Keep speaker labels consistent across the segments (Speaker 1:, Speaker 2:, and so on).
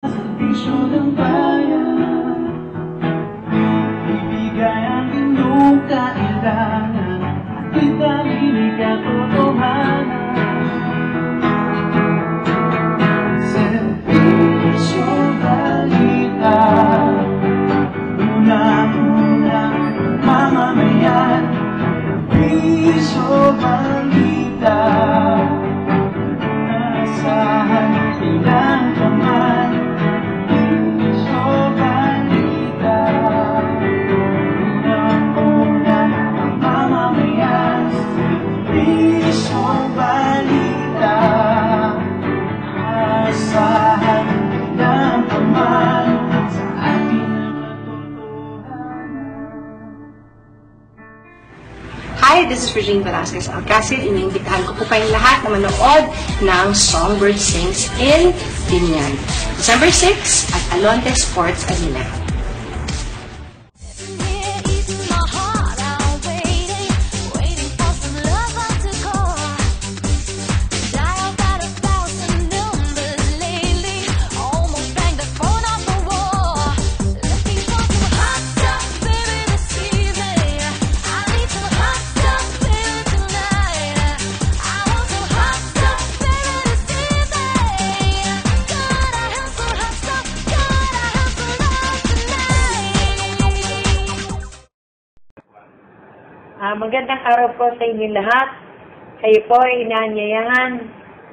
Speaker 1: Serbisyo ng bayan, ibigay ang inyong kailangan at itangin katotohanan. Serbisyo balita, unang-unang mamamayan. Serbisyo balita, asahan ilang kaman.
Speaker 2: Hi, this is Regine Velasquez Alcacid. Iniimbitahan ko po kayong lahat na manood ng Songbird Sings in Binyan. December 6 at Alonte Sports Arena.
Speaker 3: Magandang araw po sa inyo lahat. Kayo po ay inaanyayahan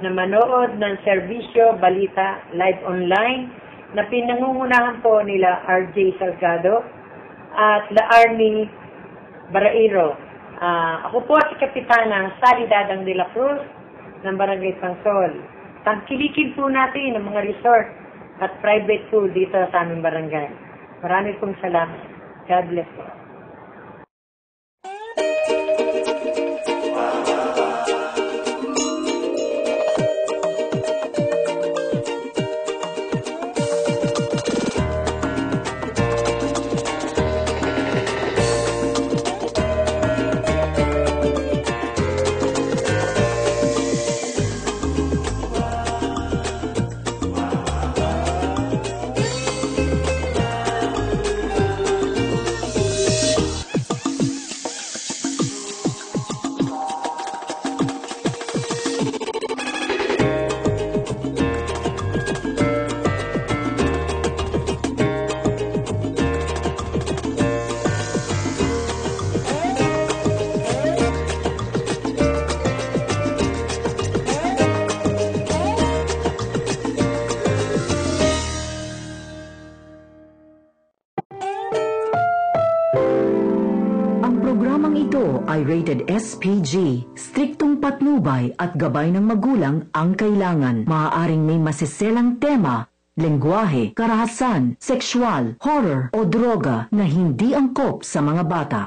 Speaker 3: na manood ng serbisyo Balita Live Online na pinangungunahan po nila RJ Salgado at La Army Barairo. Ako po si Kapitana Sally Dadang de la Cruz ng Barangay Pangsol. Tangkilikin po natin ang mga resort at private pool dito sa aming barangay. Maraming pong salamat. God bless po.
Speaker 4: Ay rated SPG. Striktong patnubay at gabay ng magulang ang kailangan. Maaaring may masiselang tema, lengguwahe, karahasan, sexual, horror o droga na hindi angkop sa mga bata.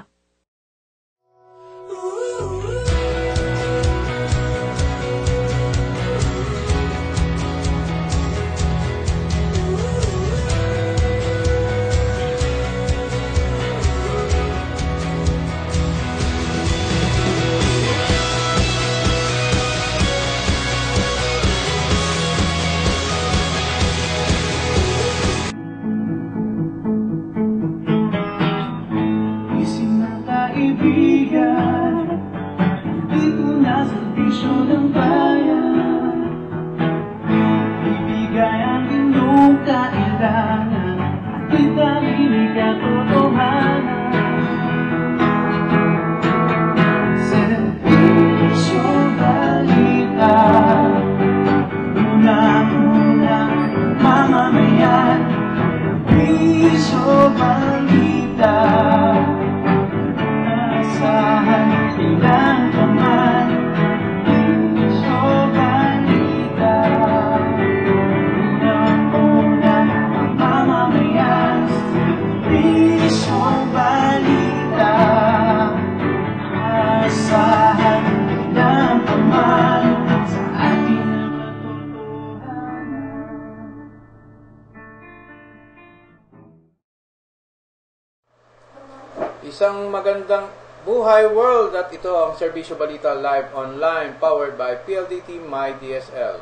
Speaker 5: Isang magandang buhay world at ito ang Serbisyo Balita Live Online powered by PLDT My DSL.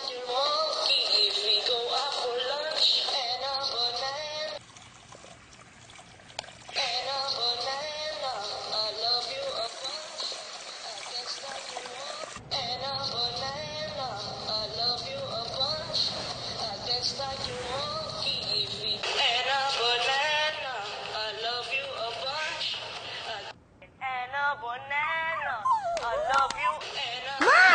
Speaker 6: like your monkey if we go out for lunch and a banana. And a banana, I love you a bunch. I guess that you want. And a banana, I love you a bunch. I guess that you monkey if we. And a banana, I love you a bunch. And a banana, I love you. And a. Ma!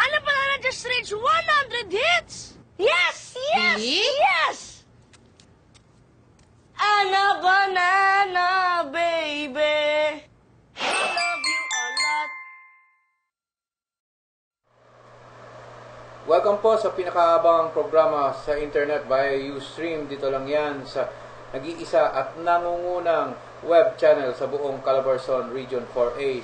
Speaker 6: Ano pala na just reached 100 hits? Yes! Yes! Yes! And a banana, baby. I love you a lot.
Speaker 5: Welcome po sa pinakaabangang programa sa internet via Ustream. Dito lang yan sa nag-iisa at nangungunang web channel sa buong Calabarzon Region 4A,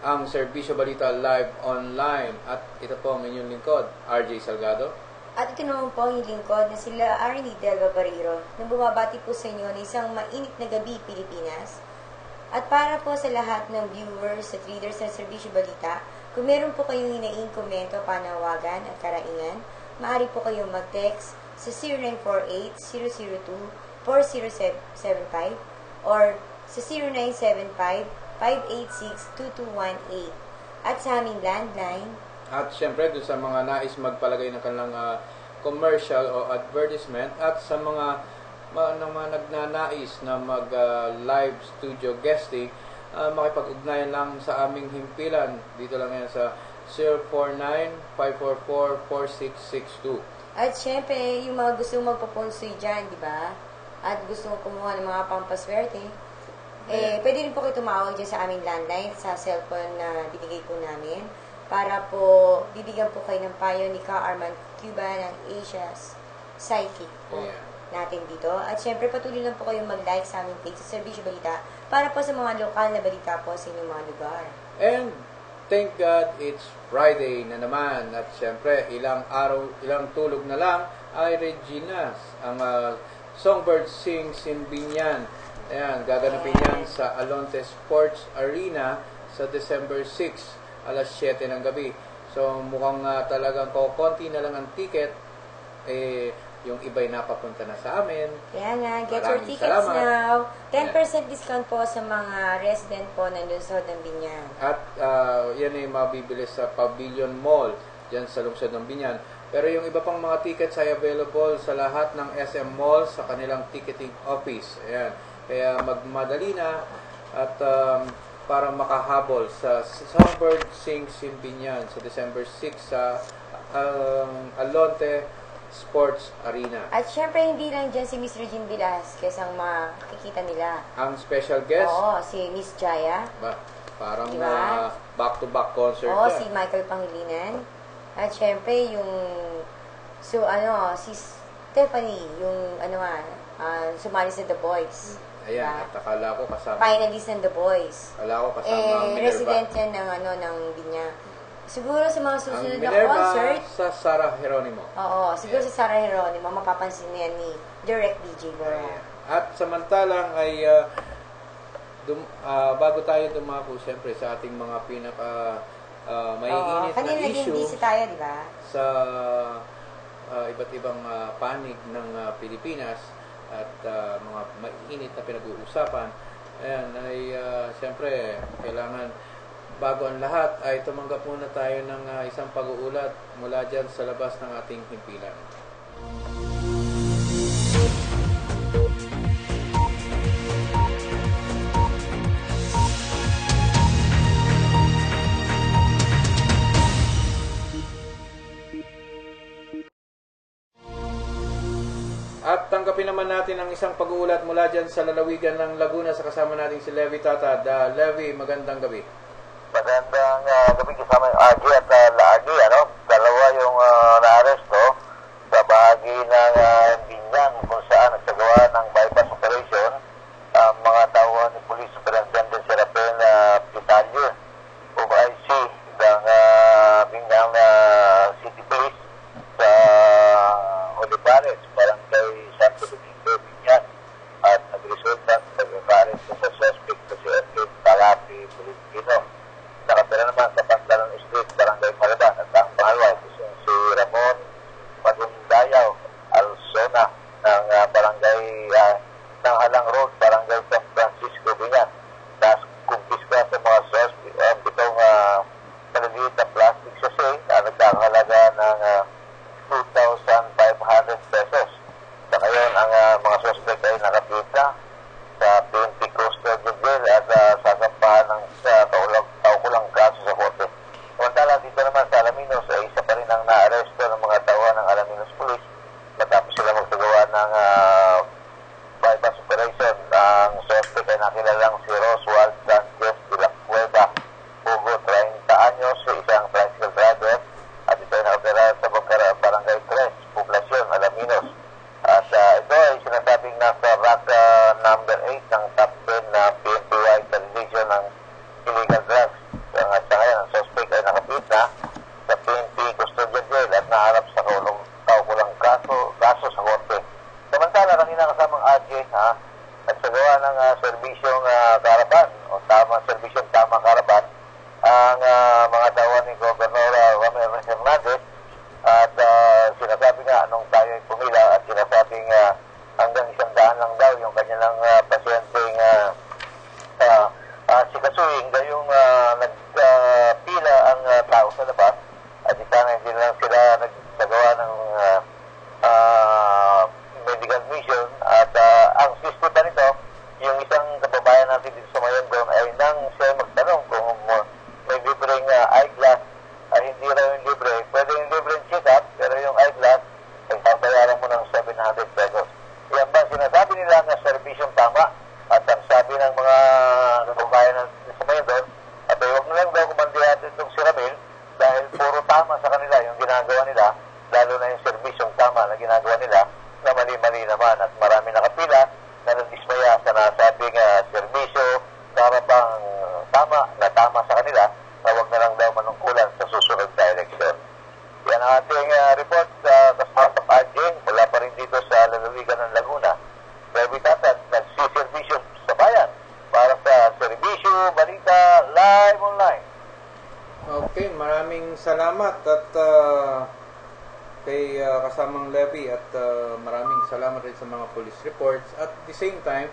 Speaker 5: ang Serbisyo Balita Live Online. At ito po ang inyong lingkod, RJ Salgado.
Speaker 7: At ito naman po ang lingkod na sila Arnie Delva Barrero na bumabati po sa inyo na isang mainit na gabi, Pilipinas. At para po sa lahat ng viewers at readers ng Serbisyo Balita, kung meron po kayong hinaing komento, panawagan at karaingan, maaari po kayong mag-text sa 0948-002-4075 or sa 0975-586-2218 at sa aming landline.
Speaker 5: At syempre, doon sa mga nais magpalagay ng kanilang commercial o advertisement at sa mga nagnanais na mag-live studio guesting, makipag-ugnayan lang sa aming himpilan. Dito lang yan sa 049-544-4662.
Speaker 7: At syempre, yung mga gusto magpaponsoy dyan, di ba? At gusto kumuha ng mga pampaswerte, pwede rin po kayo tumawag dyan sa aming landline, sa cellphone na binigay po namin, para po bibigyan po kayo ng payo ni Ka Arman Cuba ng Asia's Psychic po natin dito. At syempre, patuloy lang po kayong mag-like sa aming page sa Serbisyo Balita para po sa mga lokal na balita po sa inyong mga lugar.
Speaker 5: And thank God it's Friday na naman. At syempre, ilang tulog na lang ay Regina's, ang Songbird Sings in Binyan. Ayan, gaganapin yan sa Alonte Sports Arena sa December 6, alas 7 ng gabi. So, mukhang talagang konti na lang ang ticket. Yung iba'y napapunta na sa amin.
Speaker 7: Kaya nga, get your
Speaker 5: Maraming
Speaker 7: tickets
Speaker 5: salamat.
Speaker 7: now. 10% discount po sa mga resident po na lungsod ng Binyan.
Speaker 5: At yan ay mabibili sa Pavilion Mall dyan sa lungsod ng Binyan. Pero yung iba pang mga tickets ay available sa lahat ng SM Malls sa kanilang ticketing office. Ayan. Kaya magmadali na at para makahabol sa Songbird Sings in Binyan sa December 6 sa Alonte Sports Arena.
Speaker 7: At syempre, hindi lang dyan si Miss Regine Velasquez ang makikita nila.
Speaker 5: Ang special guest,
Speaker 7: Oo, si Miss Jaya.
Speaker 5: parang
Speaker 7: Diba?
Speaker 5: back-to-back concert
Speaker 7: Oo,
Speaker 5: yan.
Speaker 7: si Michael Pangilinan. At syempre, si Stephanie, yung sumali sa The Boys.
Speaker 5: Ayan,
Speaker 7: Diba?
Speaker 5: at akala ko kasama.
Speaker 7: Finalist ng The Boys.
Speaker 5: Akala ko kasama ang Minerva.
Speaker 7: Resident yan ng Binya. Siguro sa mga
Speaker 5: Ang
Speaker 7: susunod na
Speaker 5: Minerva
Speaker 7: concert,
Speaker 5: sa Sarah Geronimo.
Speaker 7: oo, siguro sa Sarah Geronimo, mapapansin niya ni Direct DJ Bora.
Speaker 5: At samantalang ay bago tayo dumako siyempre sa ating mga pinaka maiinit na
Speaker 7: kanina naging
Speaker 5: issue
Speaker 7: busy tayo, di ba?
Speaker 5: sa iba't ibang panig ng Pilipinas at mga maiinit na pinag-uusapan. Ayan, ay siyempre kailangan bago ang lahat ay tumanggap muna tayo ng isang pag-uulat mula dyan sa labas ng ating himpilan. At tanggapin naman natin ang isang pag-uulat mula dyan sa lalawigan ng Laguna sa kasama natin si Levi Tatad. Levi, magandang gabi.
Speaker 8: Magandang gabi kasama yung Agi at Lagi, dalawa yung na-aresto sa bahagi ng Binyang kung saan nagsagawa ng bypass operation ang mga tauhan ni Police Superintendent Serapin Pitalyo OIC ng Binyang City Police sa Olivares, barangay Santo Domingo, Binyang, at nagresulta sa pag-ares sa suspect na si Erwin Talapi Pilipino. Nakatira naman sa Pantalan Street, Barangay Malaba. lalo na yung serbisyong tama na ginagawa nila na mali-mali naman at marami nakapila na nadismaya sa nasabing serbisyo para bang tama sa kanila na huwag na lang daw manungkulan sa susunod na eleksyon. Yan ang ating report kasama sa RJ mula pa rin dito sa lalawigan ng Laguna. Baby Tatad, nagsiservisyo sa bayan para sa Serbisyo Balita Live Online.
Speaker 5: Okay, maraming salamat at kay kasamang Levy at maraming salamat rin sa mga police reports. At the same time,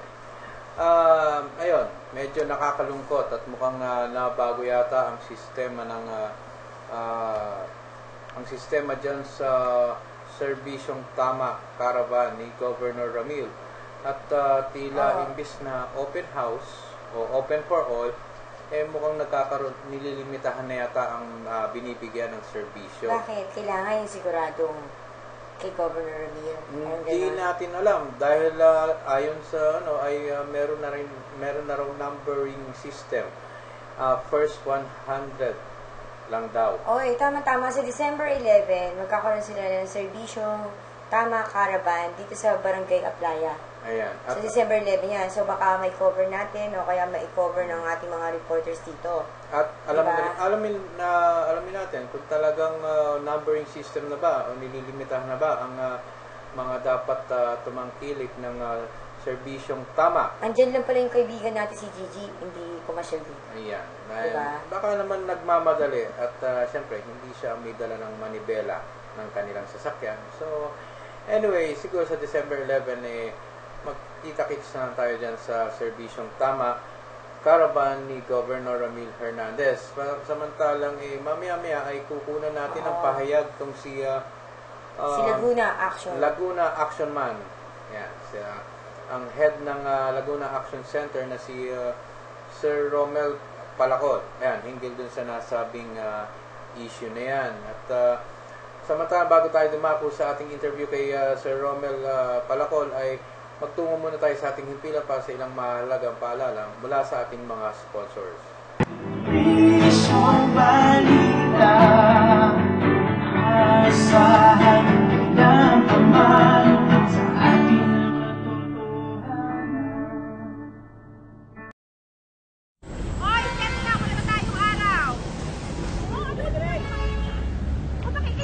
Speaker 5: ayun, medyo nakakalungkot at mukhang nabago yata ang sistema ng ang sistema dyan sa serbisyong tama caravan ni Governor Ramil. At tila imbis na open house o open for all, mukhang nililimitahan na yata ang binibigyan ng serbisyo.
Speaker 7: Bakit? Kailangan yung siguradong kay Governor Ramil?
Speaker 5: Hindi natin alam dahil ayon sa ay meron na raw numbering system. First 100 lang daw.
Speaker 7: Okay, tama-tama. Sa December 11, magkakaroon sila ng serbisyong tama caravan dito sa Barangay Aplaya.
Speaker 5: Ayan.
Speaker 7: Sa December 11 yan. So baka may cover natin o kaya may cover ng ating mga reporters dito.
Speaker 5: At alamin natin kung talagang numbering system na ba o nililimitahan na ba ang mga dapat tumangkilik ng serbisyong tama.
Speaker 7: Andyan lang pala yung kaibigan natin si Gigi, hindi commercial din.
Speaker 5: Ayan.
Speaker 7: Diba?
Speaker 5: Baka naman nagmamadali at siyempre hindi siya may dala ng manibela ng kanilang sasakyan. So anyway, siguro sa December 11 magkita-kits na tayo dyan sa serbisyong tama caravan ni Governor Ramil Hernandez. Samantalang mamaya-maya ay kukunan natin ang pahayag tong si Laguna Action Man. Yan, ang head ng Laguna Action Center na si Sir Romel Palacol. Ayan, hinggil dun sa nasabing issue na yan. At samantala, bago tayo dumako sa ating interview kay Sir Romel Palacol, ay magtungo muna tayo sa ating himpila para sa ilang mahalagang paalala mula sa ating mga sponsors.
Speaker 1: Serbisyo Balita, asahan ng kaman sa ating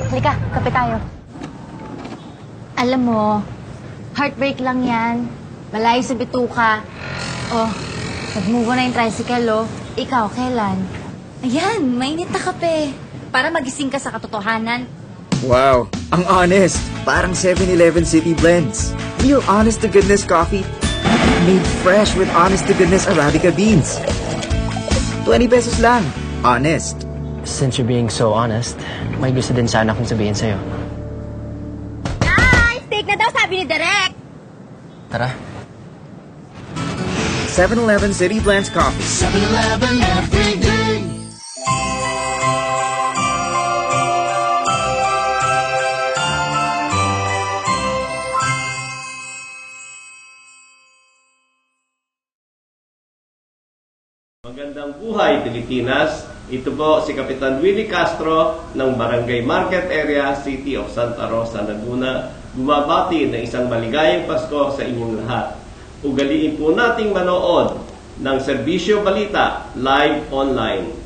Speaker 9: Halika, kape tayo. Alam mo, heartbreak lang yan. Malayo sa bituka. Oh, nag-move na yung tricycle, oh. Ikaw, kailan? Ayan, mainit na kape. Para magising ka sa katotohanan.
Speaker 10: Wow, ang honest. Parang 7-Eleven City Blends. Real honest-to-goodness coffee. Made fresh with honest-to-goodness Arabica beans. 20 pesos lang. Honest.
Speaker 11: Since you're being so honest, may gusto din sana akong sabihin sa'yo.
Speaker 9: Ay, steak na daw, sabi ni Derek.
Speaker 11: Tara.
Speaker 10: 7-Eleven City Blends Coffee.
Speaker 1: 7-Eleven every day.
Speaker 12: Magandang buhay, Pilipinas. Ito po si Kapitan Willie Castro ng Barangay Market Area, City of Santa Rosa, Laguna. Bumabati ng isang maligayang Pasko sa inyong lahat. Ugaliin po nating manood ng Serbisyo Balita Live Online.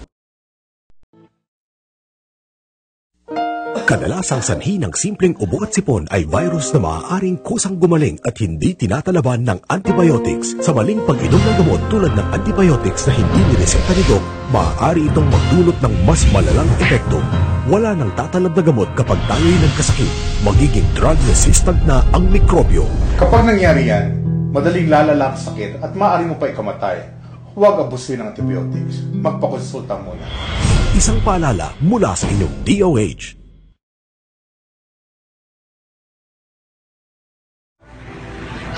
Speaker 13: Kadalasang sanhi ng simpleng ubo at sipon ay virus na maaaring kusang gumaling at hindi tinatalaban ng antibiotics. Sa maling pag-inom ng gamot tulad ng antibiotics na hindi nireseta ni Doc, maaari itong magdulot ng mas malalang epekto. Wala nang tatalab na gamot kapag tayo'y nagkasakit. Magiging drug-resistant na ang mikrobyo.
Speaker 14: Kapag nangyari yan, madaling lalala ang sakit at maaari mo pa ikamatay. Huwag abusin ng antibiotics. Magpakonsulta muna.
Speaker 13: Isang paalala mula sa inyong DOH.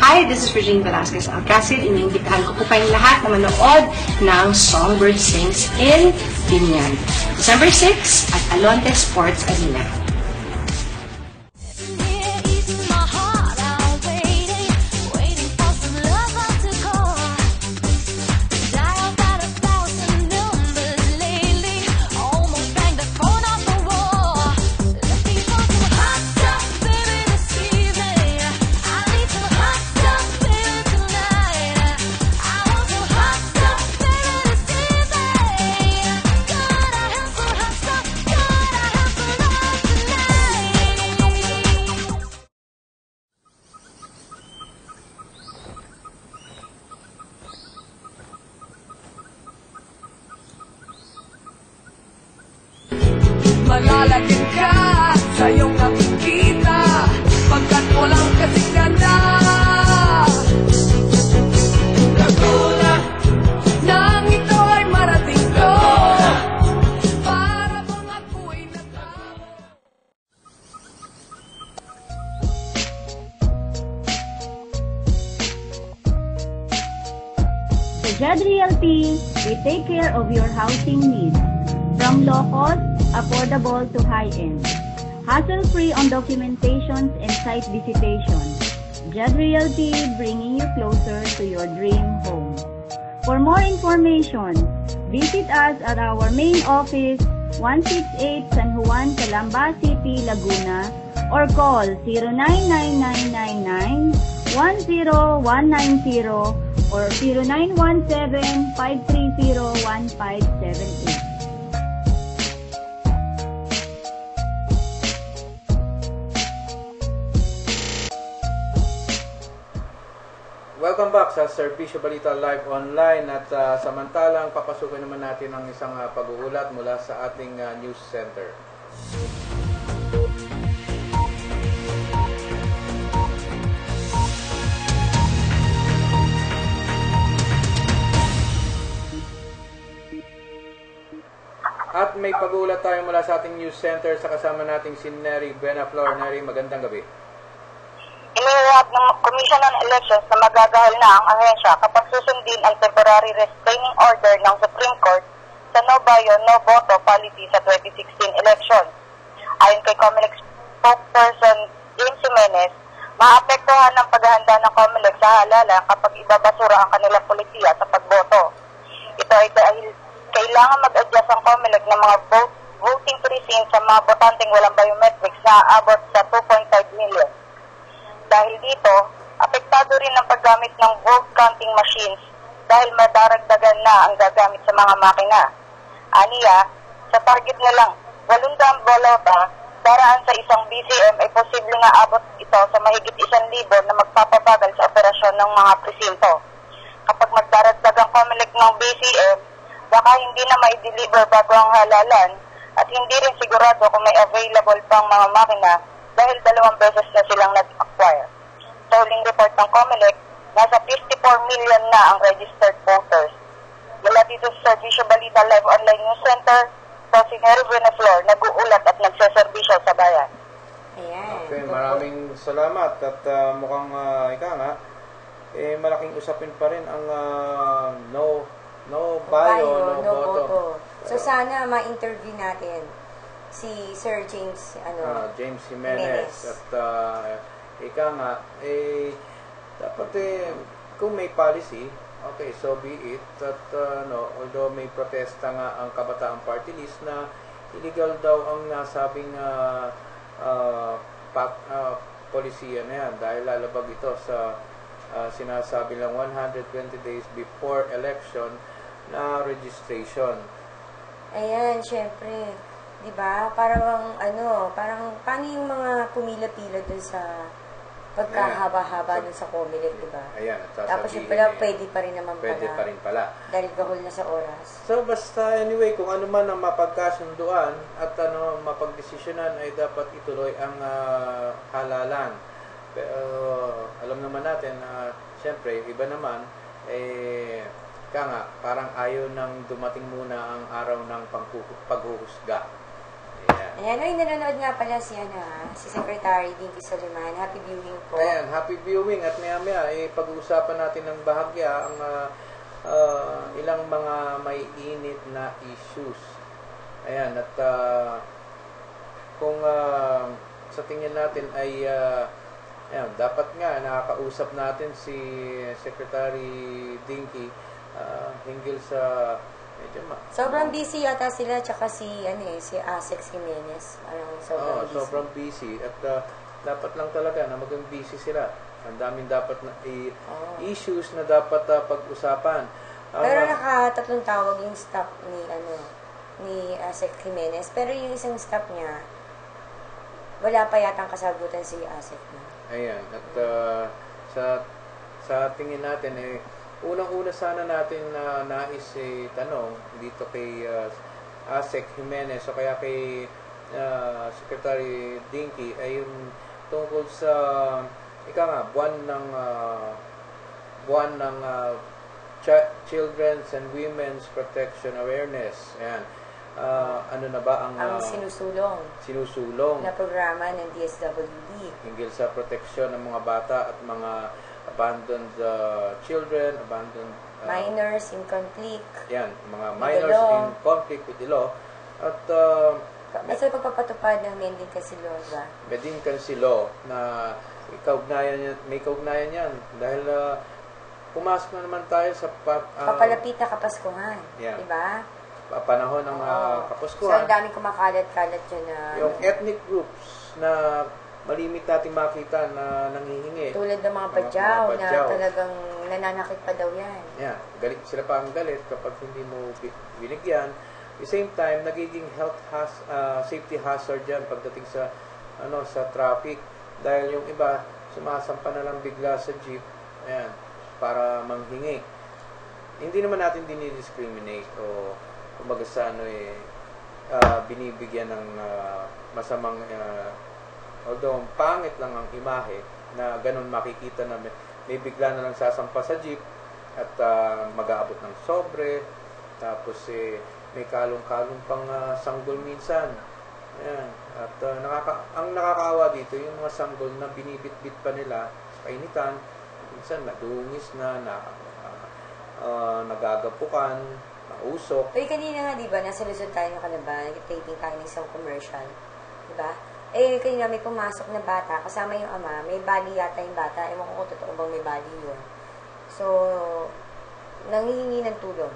Speaker 2: Hi, this is Regine Velasquez Alcacid. Iniimbitahan ko po kayong lahat na manood ng Songbird Sings in Binyan. December 6 at Alonte Sports Arena.
Speaker 15: Jed Realty, we take care of your housing needs. From low cost, affordable to high-end. Hassle-free on documentations and site visitation. Jed Realty, bringing you closer to your dream home. For more information, visit us at our main office, 168 San Juan, Calamba City, Laguna, or call 099999-10190 or 0917-530-1578.
Speaker 5: Welcome back sa Serbisyo Balita Live Online at samantalang papasukin naman natin ang isang pag-uulat mula sa ating news center. At may pag-uulat tayo mula sa ating news center sa kasama nating si Neri Buenaflor. Neri, magandang gabi.
Speaker 16: Inihayag ng Commission on Elections na magagahal na ang ahensya kapag susundin ang temporary restraining order ng Supreme Court sa no bayo, no boto policy sa 2016 election. Ayon kay COMELEC spokesperson James Jimenez, maapektuhan ng paghahanda ng COMELEC sa halalan kapag ibabasura ang kanilang polisiya sa pagboto. Ito ay dahil kailangan mag-adjust ang COMELEC ng mga voting precincts sa mga botanteng walang biometrics na aabot sa 2.5 million. Dahil dito, apektado rin ang paggamit ng vote counting machines dahil madaragdagan na ang gagamit sa mga makina. Aniya, sa target na lang 800 bolota, daraan sa isang BCM ay posibleng aabot ito sa mahigit 1,000 na magpapabagal sa operasyon ng mga presinto. Kapag magdaragdag ang COMELEC ng BCM, baka hindi na mai-deliver bago ang halalan at hindi rin sigurado kung may available pang mga makina dahil 2 beses na silang nag-acquire. Sa huling report ng COMELEC, nasa 54 million na ang registered voters. Mula dito sa Serbisyo Balita Live Online News Center, so si Neri Buenaflor nag-uulat at nagseserbisyo sa bayan.
Speaker 5: Okay, maraming salamat at mukhang ika nga, malaking usapin pa rin ang no bayo, no boto.
Speaker 7: So sana ma-interview natin si Sir James
Speaker 5: James Jimenez at ika nga dapat kung may policy, okay, so be it at although may protesta nga ang Kabataan Party List na illegal daw ang nasabing polisiya na yan dahil lalabag ito sa sinasabi lang 120 days before election na registration.
Speaker 7: Ayan, syempre, 'di ba? Parang parang paano yung mga pumila-pila dun sa pagkahaba-haba dun sa COMELEC, 'di ba?
Speaker 5: Ayan,
Speaker 7: tapos yung pala pwede pa rin naman
Speaker 5: pwede pa rin pala.
Speaker 7: Dahil gahol na sa oras.
Speaker 5: So basta anyway, kung ano man ang mapagkasunduan at mapagdesisyonan ay dapat ituloy ang halalan. Pero alam naman natin na siyempre iba naman parang ayaw nang dumating muna ang araw ng paghuhusga.
Speaker 7: Ayan, nanonood nga pala si Secretary Dinky Soliman. Happy viewing po.
Speaker 5: Ayan, happy viewing at maya-maya pag-uusapan natin ng bahagya ang ilang mga may init na issues. Ayan, at kung sa tingin natin ay dapat nga nakakausap natin si Secretary Dinky hinggil sa
Speaker 7: sobrang busy yata sila tsaka si Asek Jimenez.
Speaker 5: Sobrang busy at dapat lang talaga na maging busy sila. Ang daming dapat na issues na dapat pag-usapan.
Speaker 7: Pero naka-3 tawag yung staff ni Asek Jimenez, pero yung isang staff niya wala pa yatang kasagutan si Asek na.
Speaker 5: Ayan, at sa tingin natin unang-una sana natin nais tanong dito kay Asek Jimenez o kaya kay Secretary Dinky ay yung tungkol sa buwan ng Children's and Women's Protection Awareness. Ayan. ano na ba ang sinusulong
Speaker 7: na programa ng DSWD
Speaker 5: hinggil sa proteksyon ng mga bata at mga abandoned children, abandoned
Speaker 7: minors in conflict.
Speaker 5: Yan, mga minors in conflict with the law. At
Speaker 7: basta pagpapatupad ng Mending Cancelo ba?
Speaker 5: Mending Cancelo na may kaugnayan yan dahil pumasok na naman tayo sa
Speaker 7: papalapit na Kapaskuhan,
Speaker 5: yeah.
Speaker 7: Di ba?
Speaker 5: Panahon ng Kapaskuhan.
Speaker 7: So, ang daming kumakalat-kalat dyan na
Speaker 5: yung ethnic groups na malimit natin makita na nanghihingi.
Speaker 7: Tulad ng mga badyaw na talagang nananakit pa daw yan.
Speaker 5: Yeah, galit sila pa ang galit kapag hindi mo binigyan. At the same time, nagiging safety hazard yan pagdating sa sa traffic. Dahil yung iba, sumasampa na lang bigla sa jeep, ayan, para manghingi. Hindi naman natin dinidiscriminate o kumbaga sa binibigyan ng masamang although pangit lang ang imahe na ganun makikita na may bigla na lang sasampa sa jeep at mag-aabot ng sobre, tapos may kalong-kalong pang sanggol minsan. Ayan. At ang nakakaawa dito yung mga sanggol na binibit-bit pa nila sa kainitan, minsan nadungis na nagagapukan, nausok.
Speaker 7: Pero kanina nga, di ba, nasa Luzon tayo ng Calaban, taping tayo ng isang commercial. Di ba? Kanina may pumasok na bata, kasama yung ama, may bali yata yung bata. Ewan ko kung totoo bang may bali yun. So, nanghihingi ng tulong.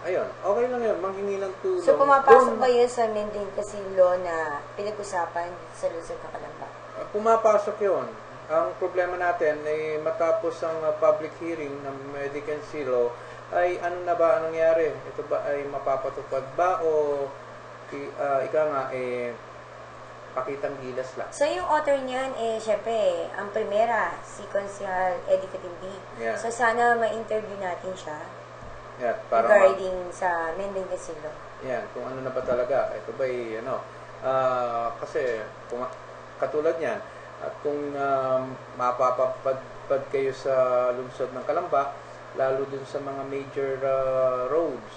Speaker 5: Ayun, okay lang yun, manghingi ng tulong.
Speaker 7: So, pumapasok ba yun sa Mending Cancelo na pinag-usapan sa Luzon ng Calaban?
Speaker 5: Pumapasok yun. Ang problema natin ay matapos ang public hearing ng Mending Cancelo, ay ano na ba ang nangyari? Ito ba ay mapapatupad ba o pakitang gilas lang?
Speaker 7: So, yung author niyan, syempre, ang primera, si Consihal Eddie Catimbi.
Speaker 5: Yeah.
Speaker 7: So, sana ma-interview natin siya.
Speaker 5: Yeah, para
Speaker 7: regarding sa Mending Cancelo.
Speaker 5: Yan, kung ano na ba talaga. Ito ba ay kasi kung katulad niyan, at kung mapapapadpad kayo sa lungsod ng Calamba, lalo dun sa mga major roads,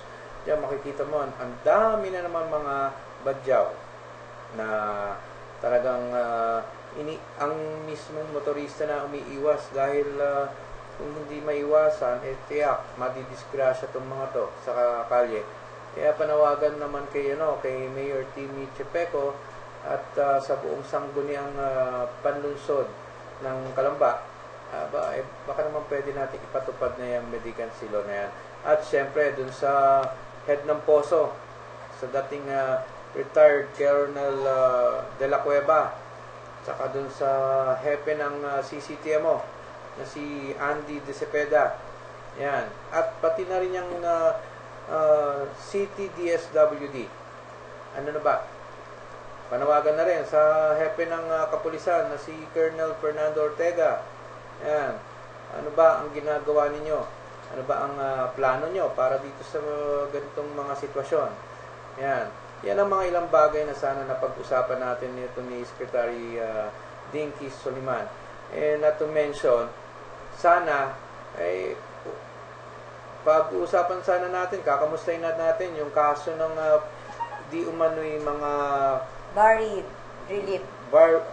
Speaker 5: yan makikita mo, ang dami na naman mga badyaw na talagang ang mismong motorista na umiiwas dahil kung hindi maiwasan, tiyak, madidisgrasya itong mga to sa kalye. Kaya panawagan naman kay Mayor Timmy Chepeco at sa buong sangguniang panlunsod ng Calamba, baka naman pwede natin ipatupad na yung Mending Cancelo na yan. At syempre, dun sa head ng poso, sa dating retired Colonel De La Cueva, saka dun sa hepe ng CCTMO, na si Andy De Cepeda. Yan. At pati na rin yung City DSWD. Ano na ba? Panawagan na rin sa hepe ng kapulisan na si Colonel Fernando Ortega. Yan. Ano ba ang ginagawa ninyo? Ano ba ang plano nyo para dito sa ganitong mga sitwasyon? Yan. Yan ang mga ilang bagay na sana napag-usapan natin nito ni Secretary Dinky Soliman. And not to mention, sana ay pag-uusapan sana natin, kakamustahin natin yung kaso ng di umano'y mga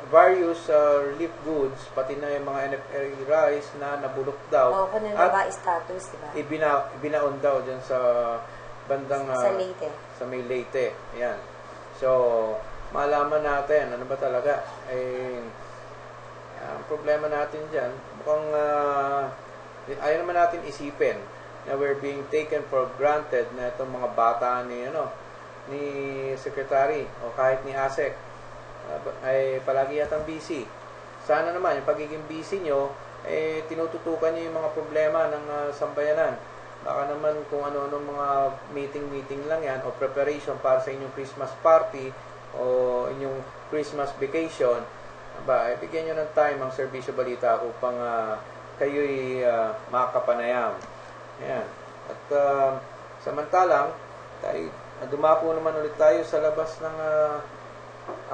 Speaker 5: various relief goods, pati na yung mga NFA rice na nabulok daw.
Speaker 7: Kung nababa status, diba?
Speaker 5: Ibinaon daw dyan sa bandang
Speaker 7: sa Leyte.
Speaker 5: Sa may Leyte. Yan. So, malaman natin, ano ba talaga? Ang problema natin dyan, mukhang ayaw naman natin isipin na we're being taken for granted na itong mga bata ni Secretary o kahit ni ASEC ay palagi yatang busy. Sana naman yung pagiging busy nyo tinututukan nyo yung mga problema ng sambayanan. Baka naman kung ano-ano mga meeting lang yan o preparation para sa inyong Christmas party o inyong Christmas vacation, bigyan nyo ng time ang Serbisyo Balita upang kayo'y makapanayam. Yan. At samantalang, dumako naman ulit tayo sa labas ng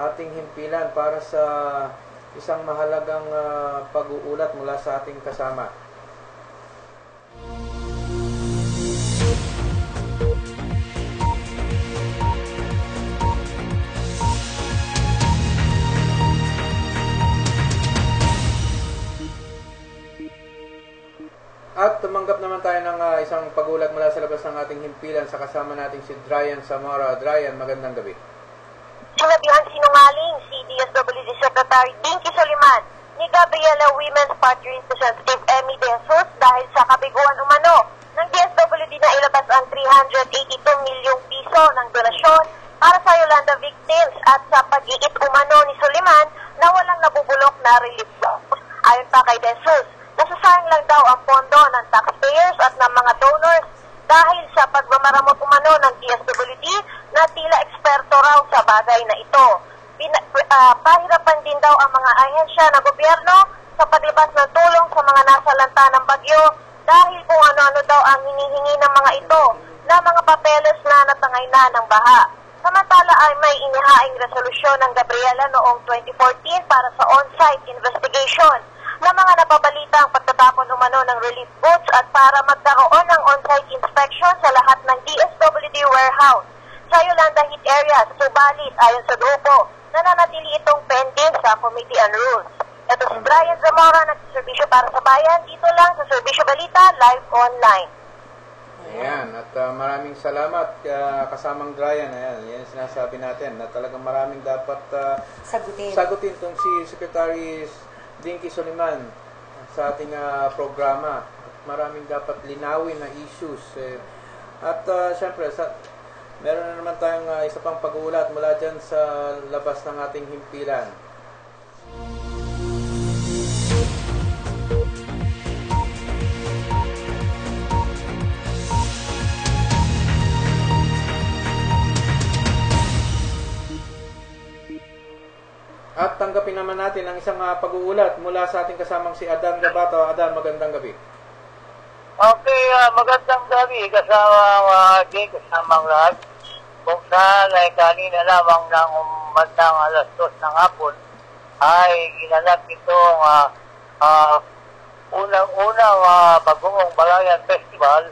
Speaker 5: ating himpilan para sa isang mahalagang pag-uulat mula sa ating kasama. At tumanggap naman tayo ng isang pagulat mula sa labas ng ating himpilan sa kasama nating si Dryan Zamora. Dryan, magandang gabi.
Speaker 16: Sinabihan sinungaling si DSWD Secretary Dinky Soliman ni Gabriela Women's Party Representative Emmy De Jesus dahil sa kabiguan umano ng DSWD na ilabas ang 382 milyong piso ng donasyon para sa Yolanda victims at sa pag-iit umano ni Soliman na walang nabubulok na relief box. Ayon pa kay De Jesus, nasasayang lang daw ang pondo ng taxpayers at ng mga donors dahil sa pagmamaramot umano ng DSWD na tila eksperto raw sa bagay na ito. Pahirapan din daw ang mga ahensya ng gobyerno sa paglabas ng tulong sa mga nasalanta ng bagyo dahil kung ano-ano daw ang hinihingi ng mga ito na mga papeles na natangay na ng baha. Samantala ay may inihaing resolusyon ng Gabriela noong 2014 para sa on-site investigation na mga napabalitang pagtatapon umano ng relief goods at para magkaroon ng on-site inspection sa lahat ng DSWD warehouse sa Yolanda Heat Area. Subalit, ayon sa grupo, nananatili itong pending sa Committee on Rules. Ito si Dryan Zamora, nagsiservisyo para sa bayan, dito lang sa Serbisyo Balita, live online.
Speaker 5: Ayan, at maraming salamat kasamang Dryan. Ayan, yan sinasabi natin na talagang maraming dapat sagutin itong si Secretary Dinky Soliman sa ating programa. Maraming dapat linawin na issues. At syempre, meron na naman tayong isa pang pag-uulat mula dyan sa labas ng ating himpilan. At tanggapin naman natin ang isang pag-uulat mula sa ating kasamang si Adan Gabato. Adan, magandang gabi.
Speaker 17: Okay, magandang gabi kasamang lahat. Kung saan ay kanina lamang ng bandang alas 2 ng hapon ay ginanap itong unang-unang Bagong Balayan Festival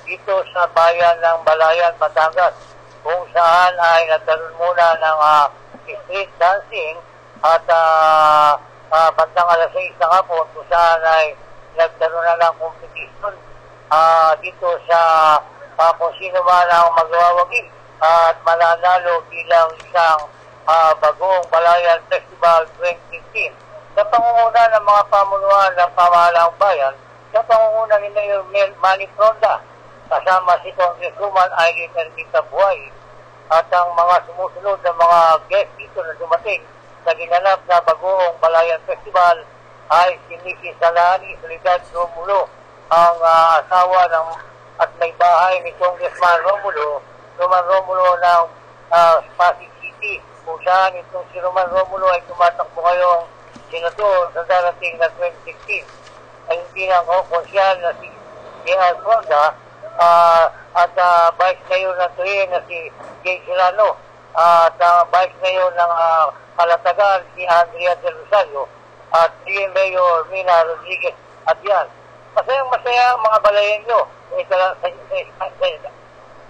Speaker 17: dito sa bayan ng Balayan, Batangas, kung saan ay nagkaroon muna ng street dancing at bandang alas 6 ng hapon kung saan ay nagkaroon na ng competition dito sa kung sino man ang magwawagi at mananalo bilang isang Bagong Balayan Festival 2015 sa pangunguna ng mga pamunuan ng pamahalaang bayan, sa pangunguna ni Mayor Manny Fronda, kasama si Congresswoman Irene Ermita Buhay at ang mga sumusunod na mga guests dito na dumating sa ginanap na Bagong Balayan Festival ay si Mrs. Salani Solidad Romulo, ang asawa ng at may bahay ni Congressman Romulo ng Pasig City, kung saan itong si Roman Romulo ay tumatakbo ngayong senador sa darating na 2016. Ay hindi lang konsyal na si J.R. Fronda at Vice Mayor ng Tuyen na si Jay Serrano at Vice Mayor ng Kalatagan si Andrea Del Rosario at si Mayor Mina Rodriguez Adyan. Masayang-masaya ang mga balayan nyo sa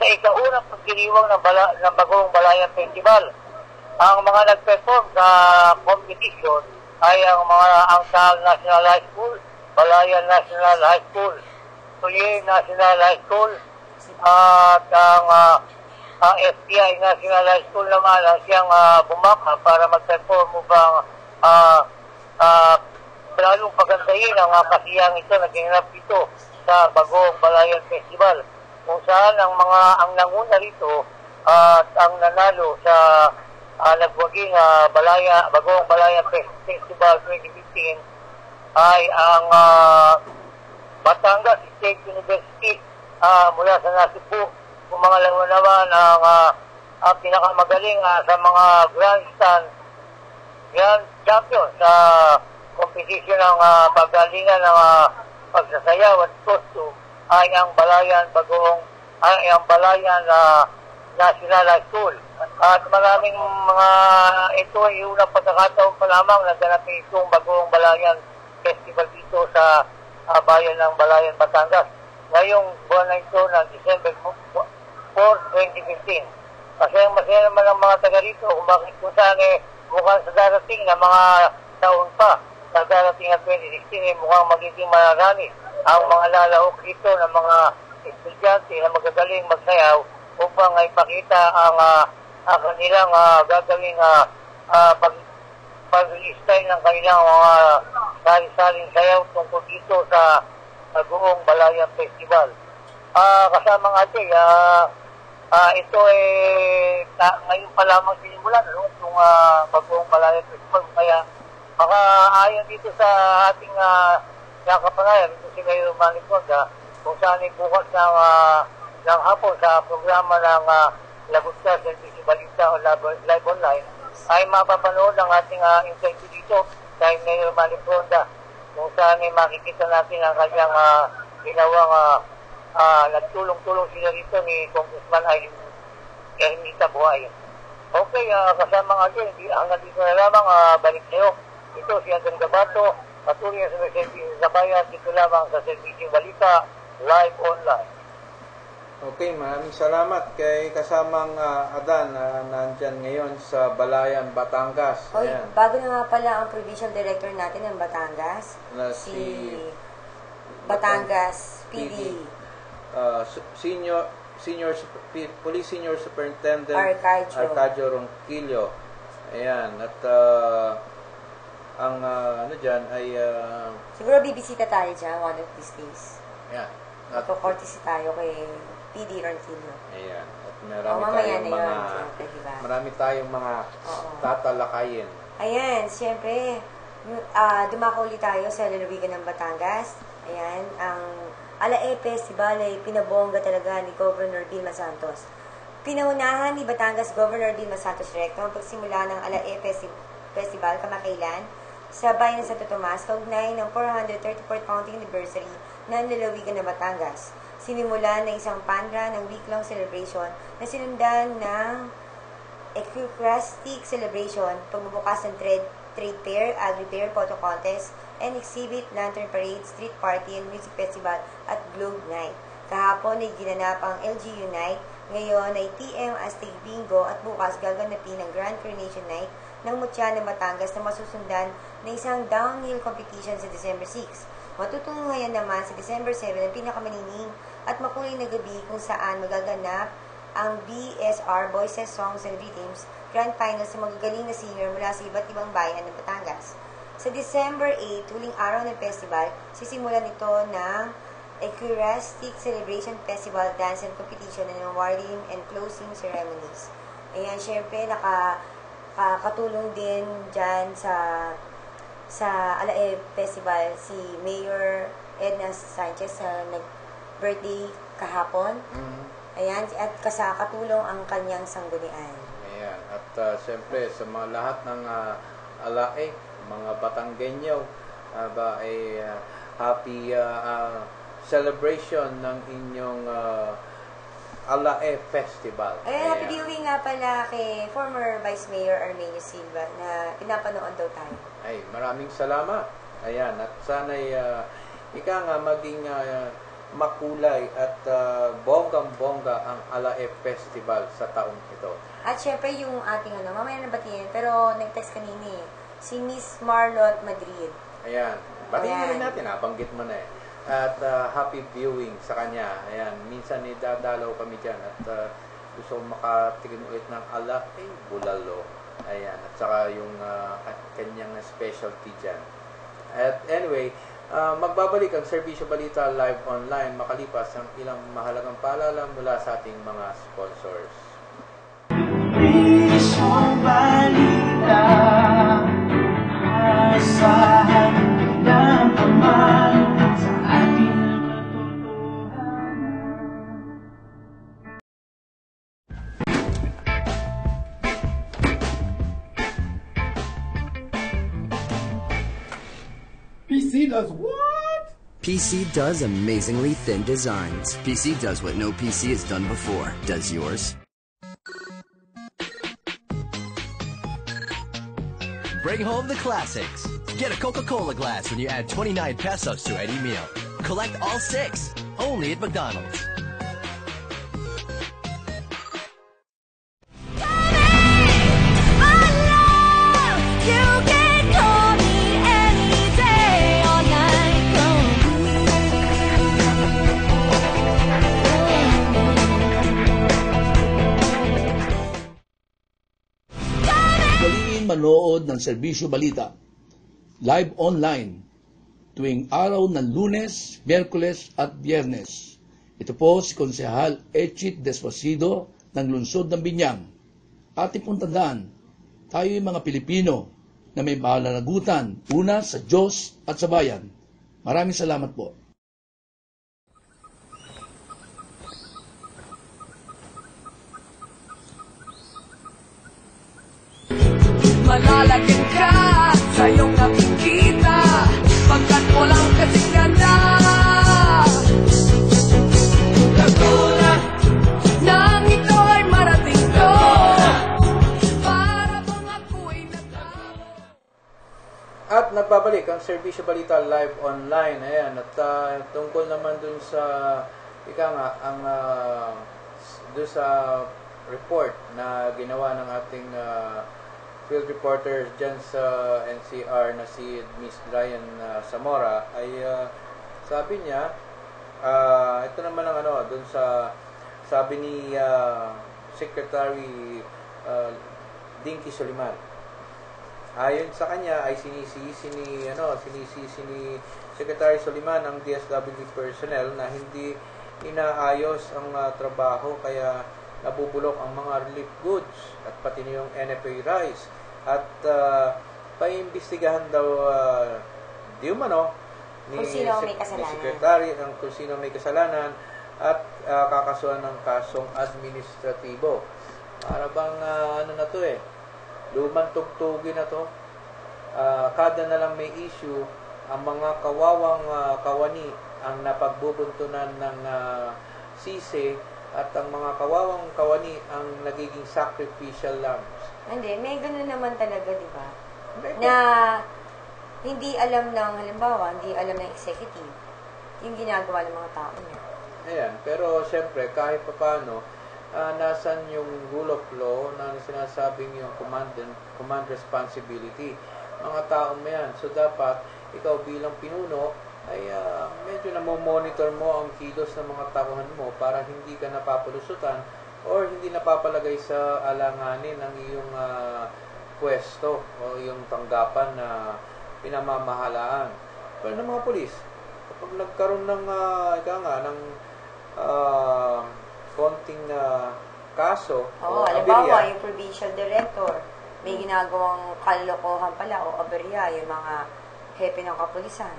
Speaker 17: ikaunang pagdiriwang ng Bagong Balayan Festival. Ang mga nag-perform sa competition ay ang Taal National High School, Balayan National High School, Tuyen National High School, at ang FTI National High School naman ang siyang bumaka para mag-perform upang lalong pagandahin ang kasiyang ito na ginanap dito sa Bagong Balayan Festival, kung saan ang nanguna rito at ang nanalo sa nagwaging Bagong Balayan Festival 2015 ay ang Batangas State University mula sa Nasipu. Kung mga laro naman ang pinakamagaling sa mga Grand Champion sa competition ng paggalingan ng pagsasayaw at costume ay ang Balayan National High School. At maraming ito ay unang pagkakataon pa lamang na ganapin itong Bagong Balayan Festival dito sa bayan ng Balayan, Batangas ngayong buwan na ito ng December 4, 2015. Masaya naman ang mga taga rito kung bakit kung saan mukhang sa darating na mga taon pa sa darating na 2016 ay mukhang magiging mararami ang mga lalahok dito ng mga estudyante na magagaling magsayaw upang ay pakita ang kanilang gagawing pag-style ng kanilang mga sari-saring sayaw tungkol dito sa Buong Balayan Festival. Kasama nga ito ngayon pa lamang sinimulan itong Buong Balayan Festival. Kaya ayon dito sa ating nakapanayan, ito si Mayor Manny Conda, kung saan ay bukas ng hapon sa programa ng Lagusta Servicio Balita o Live Online, ay mapapanood ang ating interview dito kay Mayor Manny Conda, kung saan ay makikita natin ang kanyang ginawang nagtulong-tulong sila rito ni Congressman Ermita Buhay. Okay, kasama nga hindi hanggang dito na lamang, balik sa'yo. Ito si Anton Gabato, patuloy na sumiservisyo sa bayan, dito lamang sa Servicio Balita, Live Online.
Speaker 5: Okay, maraming salamat kay kasamang Adan na nandyan ngayon sa Balayan, Batangas.
Speaker 7: Hoy, bago na nga pala ang Provincial Director natin ng Batangas,
Speaker 5: na
Speaker 7: si Batangas PD.
Speaker 5: Police Senior Superintendent
Speaker 7: Arcadio
Speaker 5: Ronquillo. Ayan, at ang dyan ay
Speaker 7: siguro bibisita tayo dyan one of these days.
Speaker 5: Ayan.
Speaker 7: Magpo-courtesy tayo kay PD Ronquillo.
Speaker 5: Ayan. At marami tayong mga tatalakayin.
Speaker 7: Ayan, siyempre, dumako ulit tayo sa lalawigan ng Batangas. Ayan, ang Alae Festival ay pinabongga talaga ni Governor Dilma Santos. Pinaunahan ni Batangas Governor Dilma Santos Recto ang pagsimula ng Alae Festival kamakailan sa bayan ng Santo Tomas, kaugnay ng 434th County Anniversary ng lalawigan ng Batangas. Sinimulan ng isang pandra ng week-long celebration na sinundan ng Eucharistic celebration, pagbubukas ng trade fair, agri-fair, photo contest, and exhibit, lantern parade, street party, and music festival at Globe Night. Kahapon ay ginanap ang LG Unite, ngayon ay TM Aztec Bingo at bukas gaganapin ang Grand Coronation Night ng Mutya ng Batangas na masusundan na isang downhill competition sa December 6. Matutunghayan naman sa December 7 ang pinakamanining at makulay na gabi kung saan magaganap ang BSR Voices, Songs and Rhythms Grand Finals sa magagaling na singer mula sa iba't ibang bayan ng Batangas. Sa December 8, huling araw ng festival, sisimulan ito ng Eucharistic Celebration Festival Dance and Competition and awarding and closing ceremonies. Ayan, syempre, nakatulong din dyan sa Alae Festival si Mayor Edna Sanchez na nag-birthday kahapon. Ayan, at katulong ang kanyang sanggunian.
Speaker 5: Ayan, at syempre sa mga lahat ng Alae, mga Batanggenyo, happy celebration ng inyong Alae Festival.
Speaker 7: Happy viewing nga pala kay former Vice Mayor Armenio Silva na pinapanood daw tayo.
Speaker 5: Ay, maraming salamat. Ayan, at sana'y maging makulay at bonggang-bongga ang Alae Festival sa taong ito.
Speaker 7: At syempre yung ating mamaya na batiin, pero nag-text kanina si Miss Marlot Madrid.
Speaker 5: Ayan, batiin natin, banggit mo na At happy viewing sa kanya. Ayan, minsan dadalaw kami dyan at gusto kong makatikin ulit ng Alae Bulalo. Ayan, at saka yung kanyang specialty dyan. At anyway, magbabalik ang Servicio Balita Live Online makalipas ang ilang mahalagang paalala mula sa ating mga sponsors.
Speaker 1: Servicio Balita, asahan ng paman sa ating
Speaker 18: PC does what?
Speaker 19: PC does amazingly thin designs. PC does what no PC has done before. Does yours? Bring home the classics. Get a Coca-Cola glass when you add 29 pesos to any meal. Collect all 6. Only at McDonald's.
Speaker 6: You can call me anytime.
Speaker 20: manood ng Serbisyo Balita. Live online, tuwing araw ng Lunes, Miyerkules at Biyernes. Ito po si Konsehal Echit Despasido ng Lungsod ng Binyang. Ating pong tandaan, tayo yung mga Pilipino na may malalagutan, una sa Diyos at sa bayan. Maraming salamat po.
Speaker 21: Malalagyan ka sa iyong nakikita pagkat walang kasigana. Katulad nang ito ay marating ko para bang ako'y
Speaker 5: At nagbabalik ang Serbisyo Balita live online. Ayan, at tungkol naman dun sa dun sa report na ginawa ng ating field reporter dyan sa NCR na si Miss Ryan Zamora ay sabi niya ito naman ang dun sa sabi ni Secretary Dinky Soliman. Ayon sa kanya ay sinisisi ni Secretary Soliman ang DSWD personnel na hindi inaayos ang trabaho kaya nabubulok ang mga relief goods at pati na yung NFA rice at paimbestigahan daw di umano ni Secretary ang kung sino may kasalanan at kakasuhan ng kasong administratibo. Para bang na to lumang tugtugin na to. Kada na lang may issue, ang mga kawawang kawani ang napagbubuntunan ng sisi at ang mga kawawang kawani ang nagiging sacrificial lambs.
Speaker 7: Hindi, may gano'n naman talaga, di ba? Na hindi alam ng, halimbawa, hindi alam ng executive yung ginagawa ng mga tao niya.
Speaker 5: Ayan, pero siyempre, kahit pa paano, nasan yung rule of law na sinasabing yung command responsibility. Mga taong yan. So, dapat, ikaw bilang pinuno, ay medyo namomonitor mo ang kilos ng mga tauhan mo para hindi ka napapulusutan or hindi napapalagay sa alanganin ng iyong pwesto o iyong tanggapan na pinamamahalaan. Pero ng mga pulis, kapag nagkaroon ng konting kaso o
Speaker 7: halimbawa, yung provincial director, may ginagawang kalokohan pala o aberya, yung mga hepe ng kapulisan.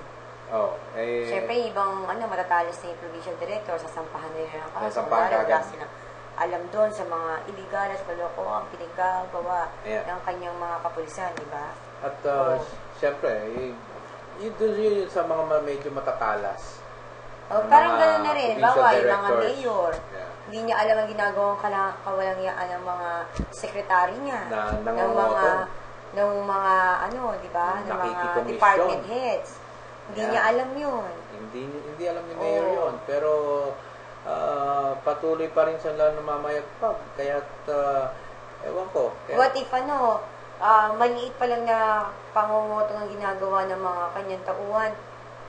Speaker 7: Siyempre, ibang matatalas na yung provincial director, sasampahan nila ng kaso. Wala silang alam doon sa mga illegal at kalokohan pinagagawa ng kanyang mga kapulisan, di ba?
Speaker 5: At siyempre, yun sa mga medyo matatalas.
Speaker 7: Parang gano'n na rin. Bawa, yung mga mayor, hindi niya alam ang ginagawang kawalangyaan ng mga sekretary niya. Ng mga di ba? Ng mga department heads. Hindi niya alam yun.
Speaker 5: Hindi alam ni Mayor yun. Pero patuloy pa rin sila namamayagpag. Kaya't, ewan ko.
Speaker 7: What if maliit pa lang na pangungutong ang ginagawa ng mga kanyang tauhan,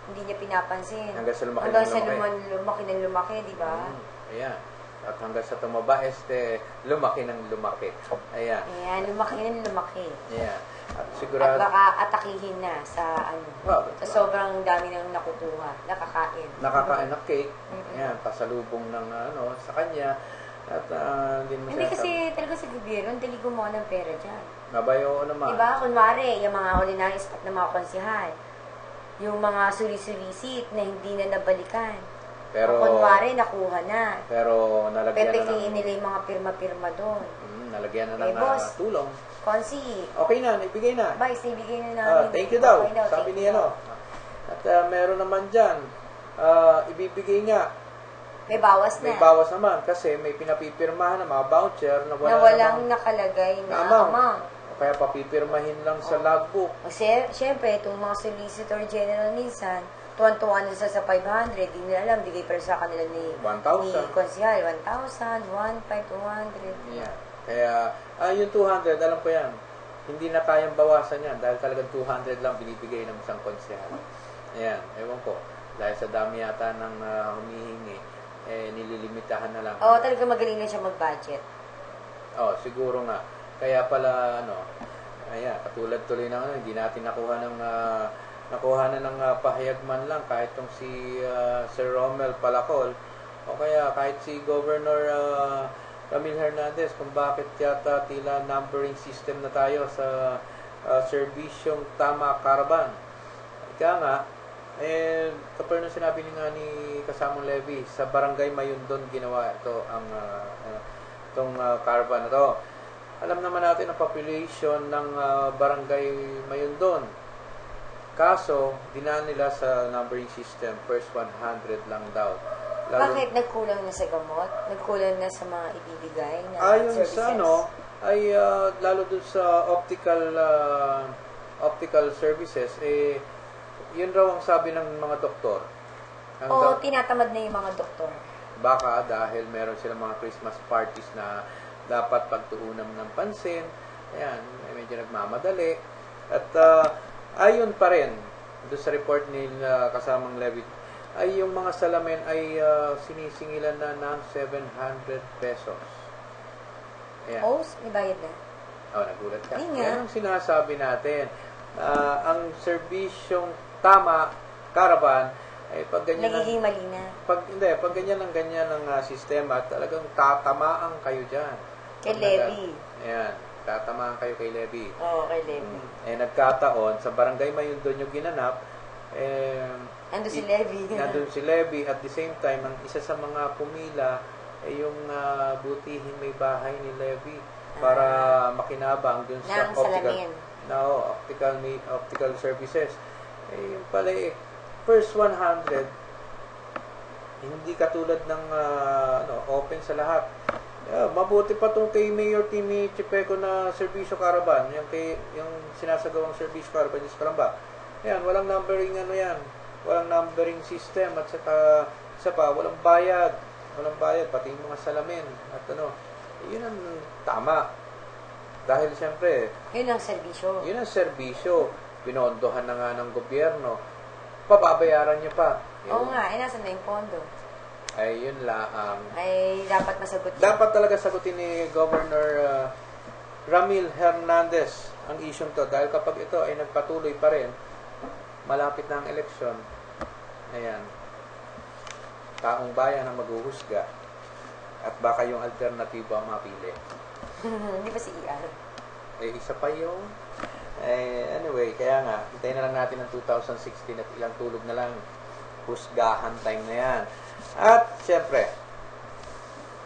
Speaker 7: hindi niya pinapansin.
Speaker 5: Hanggang sa
Speaker 7: lumaki, di ba?
Speaker 5: Ayan. At hanggang sa tumaba, lumaki ng lumaki. Ayan.
Speaker 7: Ayan, lumaki ng lumaki.
Speaker 5: Ayan. At sigurado...
Speaker 7: At baka atakihin na sa sa sobrang dami ng nakukuha, nakakain.
Speaker 5: Nakakain na cake. Ayan, pasalubong ng sa kanya. At
Speaker 7: hindi kasi talaga sa gobyerno, dali gumawa ng pera dyan.
Speaker 5: Nabayo naman.
Speaker 7: Diba? Kunwari, yung mga ordinary staff ng mga konsihal, yung mga suli-sulisit na hindi na nabalikan.
Speaker 5: Pero,
Speaker 7: kunwari, nakuha na.
Speaker 5: Pero nalagyan
Speaker 7: pepekihin nila yung mga pirma-pirma doon.
Speaker 5: Nalagyan na ng tulong.
Speaker 7: Konsi.
Speaker 5: Okay na, ibigay na.
Speaker 7: Vice, ibigay na namin.
Speaker 5: Thank you daw. Sabi niya At meron naman dyan, ibibigay nga.
Speaker 7: May bawas na.
Speaker 5: May bawas naman kasi may pinapipirmahan na mga voucher na
Speaker 7: walang nakalagay na amount.
Speaker 5: Kaya papipirmahin lang sa logbook.
Speaker 7: Siyempre, itong mga Solicitor General minsan, tuwan-tuwan nila sa 500, di nila alam, bigay pero sa kanila ni Konsihal, 1,000, 1,500, 200.
Speaker 5: Yeah. Kaya, yung 200, alam ko yan, hindi na kayang bawasan yan dahil talagang 200 lang binibigay ng isang konsihal. Ayan, ewan ko. Dahil sa dami yata ng humihingi, nililimitahan na lang.
Speaker 7: Talaga magaling na siya mag-budget.
Speaker 5: Siguro nga. Kaya pala, Ayan, katulad tuloy na hindi natin nakuha ng pahayag man lang kahit tong si Sir Romel Palacol o kaya kahit si Governor Ramil Hernandez kung bakit yata tila numbering system na tayo sa serbisyong Tama Caravan. Kaya nga, kapag nung sinabi ni kasamang Levy, sa Barangay Mayundon ginawa ito itong caravan na to. Alam naman natin ang population ng Barangay Mayundon. Kaso, dinaan nila sa numbering system, first 100 lang daw.
Speaker 7: Bakit nagkulang na sa gamot? Nagkulang na sa mga ibibigay na
Speaker 5: ayon
Speaker 7: services?
Speaker 5: sa ay lalo dun sa optical services, yun raw ang sabi ng mga doktor.
Speaker 7: O tinatamad na yung mga doktor?
Speaker 5: Baka dahil meron silang mga Christmas parties na dapat pagtuunan ng pansin. Ayan, medyo nagmamadali. At ayon pa rin, doon sa report ni kasamang Levy, ay yung mga salamin ay sinisingilan na ng 700 pesos. Ayan.
Speaker 7: Oh, may bayad na?
Speaker 5: Nagulat ka.
Speaker 7: Yan
Speaker 5: Yan ang sinasabi natin. Ang serbisyong Tama Caravan ay pag ganyan
Speaker 7: nagiging mali na.
Speaker 5: Pag ganyan ang sistema, talagang tatamaan kayo diyan.
Speaker 7: Kay Levy.
Speaker 5: Ayan, tatamaan kayo kay Levy.
Speaker 7: Oo, kay Levy.
Speaker 5: Nagkataon sa Barangay Mayundon yung ginanap,
Speaker 7: nandun si Levy.
Speaker 5: Nandun si Levy. At the same time, ang isa sa mga pumila ay yung butihin may bahay ni Levy para makinabang dun sa optical services. Yung pala first 100, hindi katulad ng open sa lahat. Mabuti pa itong kay Mayor Timmy Chipeco na Serbisyo Caravan, yung sinasagawang Serbisyo Caravan sa Calamba. Yan, walang numbering walang numbering system at saka isa pa, walang bayad, pati yung mga salamin at yun ang tama. Dahil siyempre,
Speaker 7: yun ang serbisyo.
Speaker 5: Pinondohan na nga ng gobyerno. Pababayaran niyo pa.
Speaker 7: Oo nga, nasan na yung pondo?
Speaker 5: Ay, yun lang.
Speaker 7: Ay, dapat masagot yun.
Speaker 5: Dapat talaga sagutin ni Governor Ramil Hernandez ang isyong to. Dahil kapag ito ay nagpatuloy pa rin, malapit na ang eleksyon, ayan, taong bayan ang maghuhusga at baka yung alternatibo ang mapili.
Speaker 7: Hindi ba si ER?
Speaker 5: Isa pa yung anyway, kaya nga, hintayin na lang natin ang 2016 at ilang tulog na lang. Husgahan time na yan. At, syempre,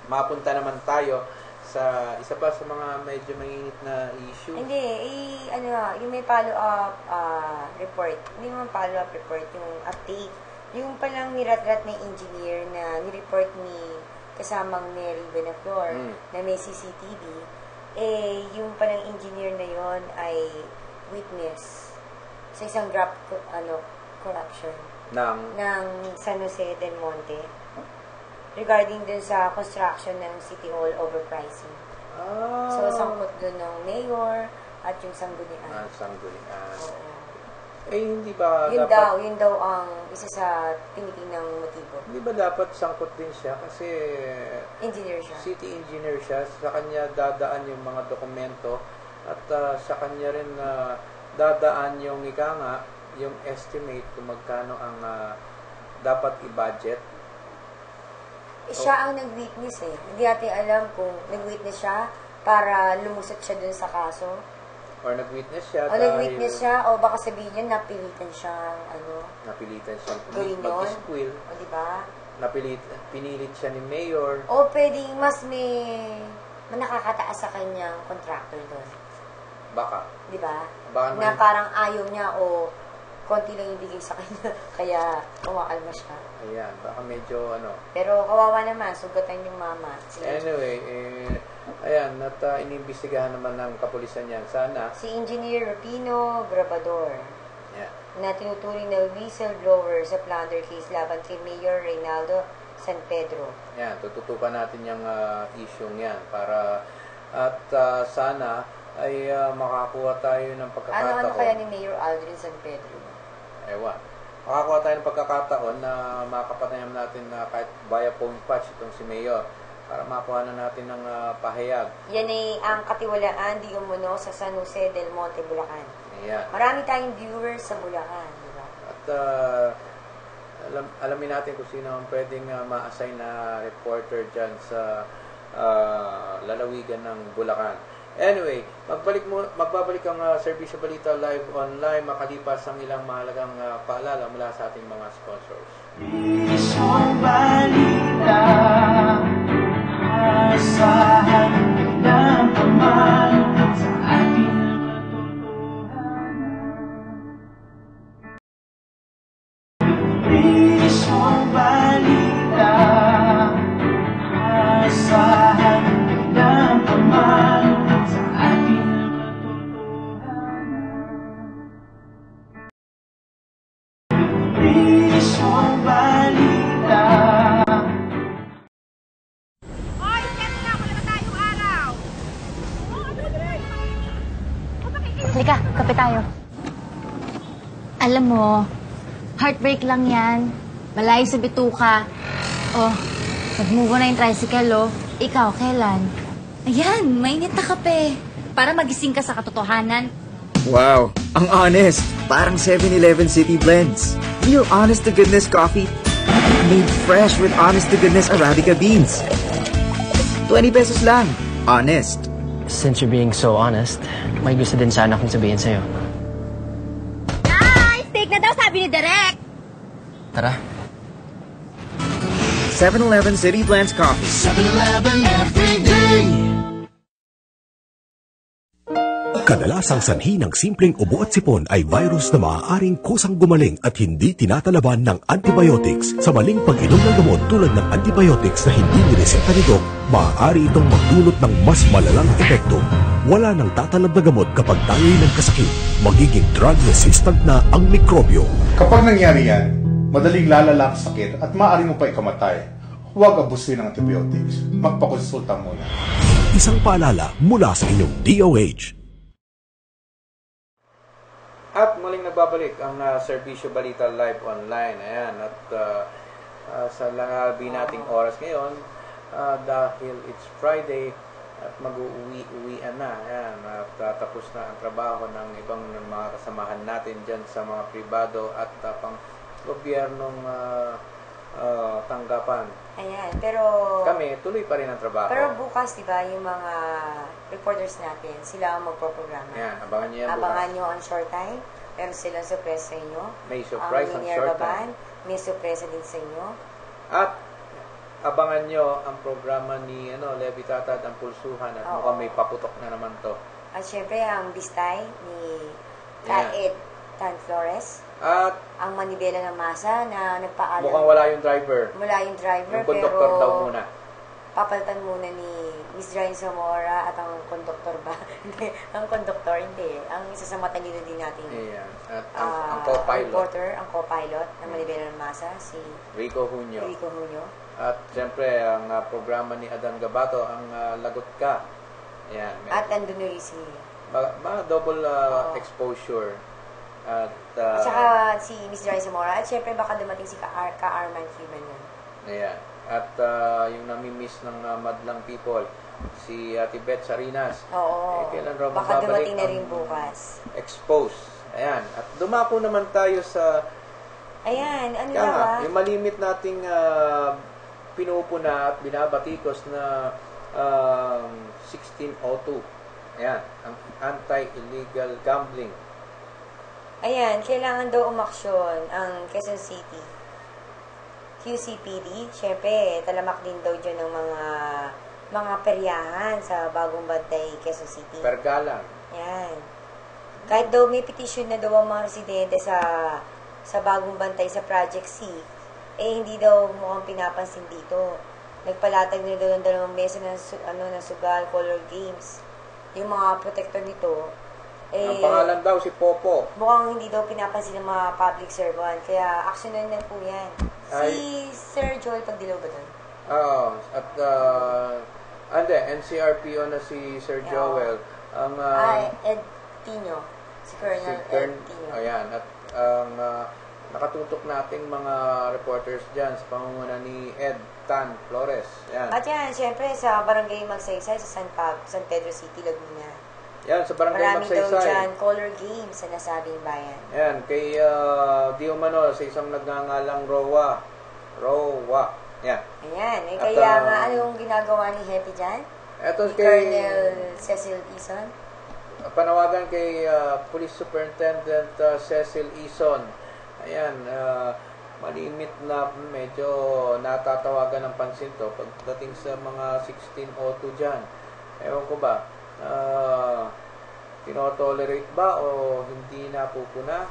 Speaker 5: mapunta naman tayo sa isa pa sa mga medyo mainit na issue.
Speaker 7: Hindi, yung may follow-up report. Hindi naman follow-up report, yung update. Yung palang nirat-rat na engineer na nireport ni kasamang Mary Benaflor na may CCTV, yung palang engineer na yon ay witness sa isang corruption ng San Jose del Monte regarding dun sa construction ng City Hall overpricing. So, sangkot dun ng mayor at yung sanggunian.
Speaker 5: Sanggunian. Hindi ba
Speaker 7: yun
Speaker 5: dapat...
Speaker 7: Yun daw ang isa sa tinitinang motibo.
Speaker 5: Hindi ba dapat sangkot din siya? Kasi...
Speaker 7: engineer siya.
Speaker 5: City engineer siya. Sa kanya dadaan yung mga dokumento at sa kanya rin dadaan yung yung estimate kung magkano ang dapat i-budget.
Speaker 7: Siya ang nag-witness Hindi natin alam kung nag-witness siya para lumusot siya dun sa kaso.
Speaker 5: Or nag-witness siya.
Speaker 7: O baka sabihin niya napilitan siyang
Speaker 5: napilitan siyang
Speaker 7: mag-squill. O diba?
Speaker 5: Pinilit siya ni Mayor.
Speaker 7: O pwedeng mas may nakakataas sa kanyang contractor doon.
Speaker 5: Baka.
Speaker 7: Diba?
Speaker 5: Baka
Speaker 7: na parang ayaw niya o konti lang ibigay sa kanya, kaya kumakalma siya.
Speaker 5: Ayan, baka medyo
Speaker 7: Pero kawawa naman, sugatan yung mama.
Speaker 5: Anyway, ayan, at inimbestigahan naman ng kapulisan yan. Sana.
Speaker 7: Si Engineer Rupino Grabador,
Speaker 5: na
Speaker 7: tinuturing na whistleblower sa plunder case laban kay Mayor Reynaldo San Pedro.
Speaker 5: Yan, tututukan natin yung issue yan para at sana ay makakuha tayo ng pagkakataon.
Speaker 7: Ano kaya ni Mayor Aldrin San Pedro?
Speaker 5: Ewan. Makakuha tayo ng pagkakataon na makapatayam natin na kahit via phone patch itong si Mayor. para makuha na natin ng pahayag.
Speaker 7: Yan ay ang Katiwalaan di Umuno sa San Jose del Monte, Bulacan.
Speaker 5: Ayan.
Speaker 7: Marami tayong viewers sa Bulacan, di ba?
Speaker 5: At alamin natin kung sino ang pwedeng ma-assign na reporter dyan sa lalawigan ng Bulacan. Anyway, magbabalik ang Serbisyo Balita Live Online makalipas ang ilang mahalagang paalala mula sa ating mga sponsors.
Speaker 1: Isang balita, asahan ng paman sa ating isang balita, asahan ng paman sa ating isang balita.
Speaker 9: Halika, kape tayo. Alam mo, heartbreak lang yan. Malayo sa bituka. Oh, nag-move on na yung tricycle, oh. Ikaw, kailan? Ayan, mainit na kape. Para magising ka sa katotohanan.
Speaker 10: Wow, ang honest. Parang 7-Eleven City Blends. Real honest-to-goodness coffee. Made fresh with honest-to-goodness Arabica beans. 20 pesos lang. Honest.
Speaker 11: Since you're being so honest, may gusto din sana akong sabihin sa'yo.
Speaker 9: Ay, steak na daw, sabi ni Derek.
Speaker 11: Tara.
Speaker 10: 7-Eleven City Blends Coffee.
Speaker 13: 7-Eleven every day. Kadalasang sanhi ng simpleng ubo at sipon ay virus na maaaring kusang gumaling at hindi tinatalaban ng antibiotics. Sa maling pag-inom ng gamot tulad ng antibiotics na hindi nireseta ni Doc, maaari itong magdulot ng mas malalang epekto. Wala nang tatalab na gamot kapag tayo'y nagkasakit. Magiging drug-resistant na ang mikrobyo.
Speaker 14: Kapag nangyari yan, madaling lalala ang sakit at maaari mo pa ikamatay. Huwag abusin ng antibiotics. Magpakonsulta muna.
Speaker 13: Isang paalala mula sa inyong DOH.
Speaker 5: At muling nagbabalik ang Serbisyo Balita Live Online. Ayan, at sa labi nating oras ngayon, dahil it's Friday at mag-uwi-uwian na. Ayan, at tapos na ang trabaho ng ibang mga kasamahan natin dyan sa mga pribado at pang gobyernong tanggapan.
Speaker 7: Ayan, pero
Speaker 5: kami, tuloy pa rin ang trabaho.
Speaker 7: Pero bukas, di ba, yung mga reporters natin, sila ang magproprograma.
Speaker 5: Ayan, abangan niyo yan
Speaker 7: Abangan nyo ang short time. Meron silang surprise sa inyo.
Speaker 5: May surprise ang
Speaker 7: Minerva
Speaker 5: short time.
Speaker 7: Band, may surprise din sa inyo.
Speaker 5: At abangan nyo ang programa ni Levi Tatad, ang Pulsuhan. At mukhang may paputok na naman to.
Speaker 7: At syempre, ang Bistay ni Ed Tan Flores.
Speaker 5: At
Speaker 7: ang manibela ng masa na nagpaalam.
Speaker 5: Mukhang wala yung driver.
Speaker 7: Wala yung driver,
Speaker 5: yung conductor
Speaker 7: pero
Speaker 5: daw muna.
Speaker 7: Papalitan muna ni Miss Ryan Zamora at ang conductor ba? Hindi, ang conductor hindi. Ang isa sa matalino din natin.
Speaker 5: Ayan. At ang co-pilot.
Speaker 7: Reporter, ang co-pilot ng manibela ng masa, si
Speaker 5: Rico Junio. At siyempre, ang programa ni Adan Gabato, ang Lagot Ka. Ayan.
Speaker 7: At andun ulit si
Speaker 5: double exposure. At
Speaker 7: saka si Miss Ryan Zamora. At syempre, baka dumating si Ka-Arman Cuban yun.
Speaker 5: Ayan. At yung nami-miss ng madlang people, si Ate Beth Sarinas.
Speaker 7: Oo.
Speaker 5: Kailan raw
Speaker 7: baka
Speaker 5: magbabalik
Speaker 7: dumating na rin bukas.
Speaker 5: Expose. Ayan. At dumako naman tayo sa
Speaker 7: ayan, ano ba?
Speaker 5: Yung malimit nating pinupuna at binabatikos na 1602. Ayan. Ang anti-illegal gambling.
Speaker 7: Ayan, kailangan daw umaksyon ang Quezon City. QCPD, syempre, talamak din daw dyan ng mga peryahan sa Bagong Bantay, Quezon City.
Speaker 5: Pergalan.
Speaker 7: Yan. Kahit daw may petition na daw ang mga residente sa Bagong Bantay sa Project C, hindi daw mukhang pinapansin dito. Nagpalatag na daw ng 2 mesa ng sugal, color games. Yung mga protector nito,
Speaker 5: ang pangalan daw si Popo.
Speaker 7: Mukhang hindi daw pinapansin ng mga public servant. Kaya aksyonan na po yan. Si Sir Joel Pagdilaw ba doon?
Speaker 5: Oo. At NCRPO na si Sir Joel. Ang
Speaker 7: Ed Tino. Si Colonel Ed Tino.
Speaker 5: Ayan. At ang nakatutok nating mga reporters dyan sa pangunguna ni Ed Tan Flores. Yan.
Speaker 7: At yan, siyempre sa Barangay Magsaysay sa San Pedro City, Laguna.
Speaker 5: Yan, sa Barangay
Speaker 7: Marami daw
Speaker 5: Magsaysay.
Speaker 7: dyan color games sa nasabing bayan.
Speaker 5: Yan, kay Di Umano, sa isang nagngangalang Rowa. Yan.
Speaker 7: Ayan,
Speaker 5: At,
Speaker 7: kaya nga, anong ginagawa ni Happy dyan?
Speaker 5: Eto
Speaker 7: Ni
Speaker 5: kay
Speaker 7: Colonel Cecil Ison?
Speaker 5: panawagan kay Police Superintendent Cecil Ison. Ayan, malimit na medyo natatawagan ng pansin to pagdating sa mga 1602 dyan. Ewan ko ba, tinotolerate ba o hindi na pupuna?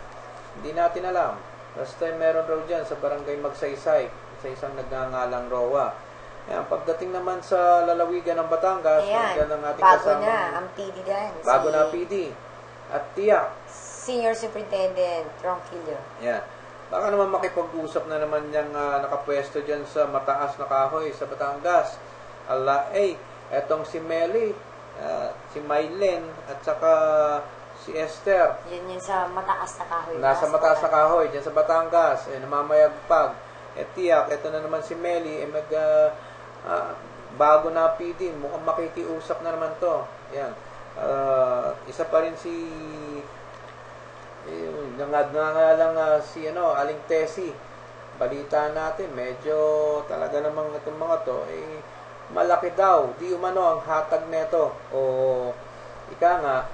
Speaker 5: Hindi natin alam. Last time meron raw dyan sa Barangay Magsaysay, sa isang nagngangalang Rowa. Ayan, pagdating naman sa lalawigan ng Batangas,
Speaker 7: ayan,
Speaker 5: ang ating
Speaker 7: bago
Speaker 5: kasama,
Speaker 7: na ang PD dyan.
Speaker 5: Bago na PD. At tiyak,
Speaker 7: Senior Superintendent Ronquillo.
Speaker 5: yan. Baka naman makipag-usap na naman niyang nakapwesto dyan sa mataas na kahoy sa Batangas. Etong si Meli, si Mylene, at saka si Esther.
Speaker 7: Yan yun sa mataas na kahoy.
Speaker 5: Nasa mataas na kahoy, dyan sa Batangas, namamayagpag. Tiyak, eto na naman si Meli, bago na PD, mukhang makikiusap na naman to. Yan. Isa pa rin si nangalang si Aling Tessie. Balita natin, medyo talaga namang itong mga to, malaki daw. Di umano ang hatag neto. O, ika nga,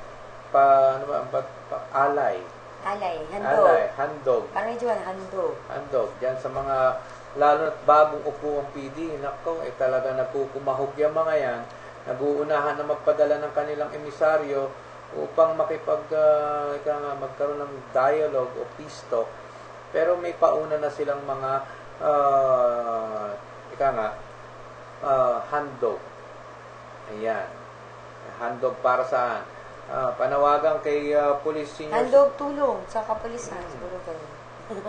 Speaker 5: alay. Handog.
Speaker 7: Parang medyo handog.
Speaker 5: Handog. Diyan sa mga, lalo na't bagong upo ang PD, nako, talaga nagkukumahog yung mga yan. Nag-uunahan na magpadala ng kanilang emisaryo upang magkaroon ng dialogue o peace talk. Pero may pauna na silang mga handog. Ayan. Handog para saan? Panawagan kay Police Senior...
Speaker 7: Handog tulong sa kapulisan. Siguro ganun.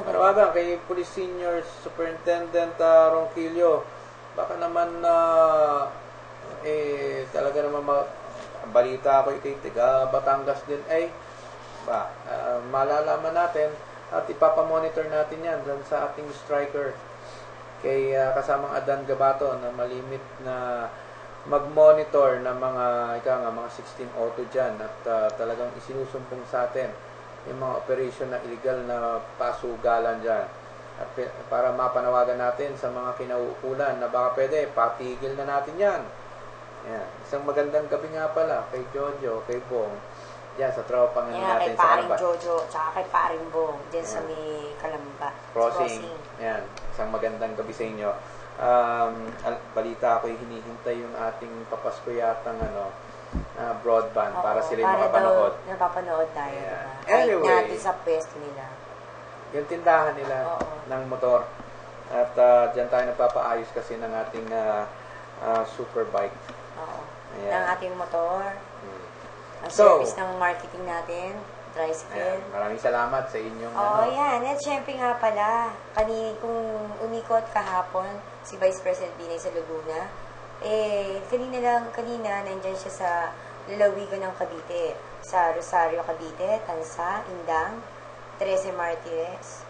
Speaker 5: Panawagan kay Police Senior Superintendent Ronquillo. Baka naman talaga naman balita ko kay tiga Batangas din malalaman natin at ipapamonitor natin yan dyan sa ating striker kay kasamang Adan Gabato na malimit na mag-monitor ng mga 1602 dyan at talagang isinusumpong sa atin yung mga operation na illegal na pasugalan dyan at para mapanawagan natin sa mga kinauukulan na baka pwede patigil na natin yan. Yan. Isang magandang gabi nga pala kay Jojo, kay Bong dyan sa tropang natin sa
Speaker 7: Kalamba. Kay paring Jojo tsaka kay paring Bong dyan sa may Kalamba
Speaker 5: crossing. Yan. Isang magandang gabi sa inyo. Balita ko hinihintay yung ating papasko yatang broadband para sila makapanood.
Speaker 7: Para napapanood tayo.
Speaker 5: Yeah.
Speaker 7: Diba?
Speaker 5: Anyway,
Speaker 7: kahit natin sa pwesto nila.
Speaker 5: Yung tindahan nila ng motor. At dyan tayo nagpapaayos kasi ng ating superbike.
Speaker 7: Oo.
Speaker 5: Ayan.
Speaker 7: Ng ating motor. Ang service ng marketing natin. Tricycle.
Speaker 5: Ayan. Maraming salamat sa inyong
Speaker 7: yan. At syempre nga pala, kung umikot kahapon si Vice President Binay sa Laguna, kanina nandyan siya sa lalawigan ng Cavite. Sa Rosario, Cavite, Tansa, Indang, 13 Martires,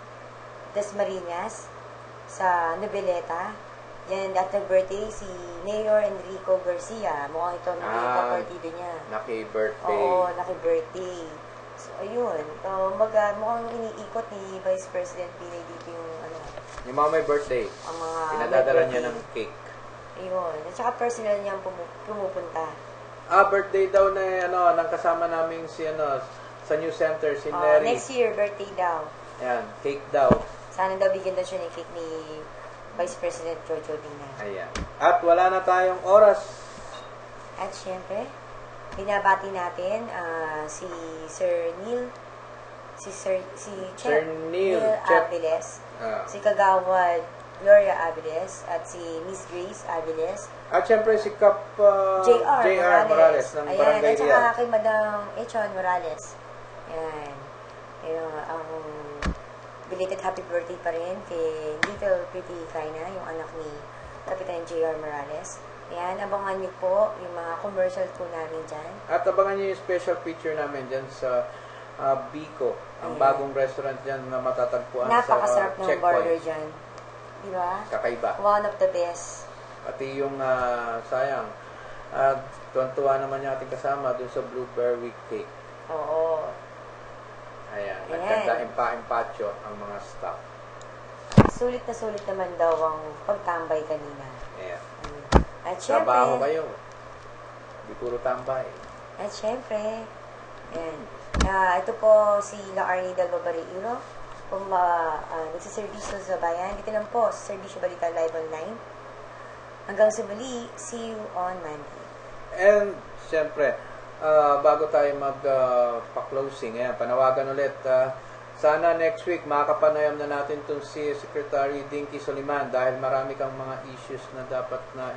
Speaker 7: Dasmariñas, sa Noveleta. Yan, at nag-birthday si Mayor Enrico Garcia. Mukhang ito nagpapartido niya.
Speaker 5: Naki-birthday.
Speaker 7: Oo, naki-birthday. So, ayun. Mukhang iniikot ni Vice President Binay dito yung
Speaker 5: yung mga may birthday.
Speaker 7: Ang mga
Speaker 5: pinadadala niya ng cake.
Speaker 7: Ayun. At saka personal niyang pumupunta.
Speaker 5: Birthday daw na ng kasama naming si sa New Center, si Neri.
Speaker 7: Next year, birthday daw.
Speaker 5: Ayan, cake daw.
Speaker 7: Sana daw bigyan daw siya ng cake ni Vice President Jojo Binay.
Speaker 5: Ayan. At wala na tayong oras.
Speaker 7: At syempre, binabati natin si Sir Neil, si Sir Neil Aviles, si Kagawad Gloria Aviles, at si Miss Grace Aviles.
Speaker 5: At syempre si Kap
Speaker 7: J.R.
Speaker 5: Morales ng Barangay
Speaker 7: Riyadh. At saka kay Madam Echon Morales. Ayan. Ang belated happy birthday pa rin kay Little Pretty Kaina, yung anak ni Kapitan J.R. Morales. Ayan, abangan niyo po yung mga commercial po namin dyan.
Speaker 5: At abangan niyo yung special feature namin dyan sa Bico Ang bagong restaurant dyan na matatagpuan
Speaker 7: Napakasarap
Speaker 5: sa
Speaker 7: ng burger
Speaker 5: checkpoint.
Speaker 7: dyan. Di ba?
Speaker 5: Kakaiba.
Speaker 7: One of the best.
Speaker 5: Pati yung sayang, tuwan-tuwa naman yung ating kasama dun sa blueberry cake.
Speaker 7: Oo.
Speaker 5: Ayan, nagkanta empacho ang mga staff.
Speaker 7: Sulit na sulit naman daw ang pagtambay kanina.
Speaker 5: Ayan.
Speaker 7: At syempre,
Speaker 5: Trabaho kayo. Hindi puro tambay.
Speaker 7: At syempre, ayan. Ito po si La Arnida Babareiro, nagsiservisyo sa bayan. Dito lang po sa Serbisyo Balita Live Online. Hanggang sa muli, see you on Monday.
Speaker 5: And, syempre, bago tayo magpa-closing, panawagan ulit, sana next week makakapanayam na natin itong si Secretary Dinky Soliman dahil marami kang mga issues na dapat na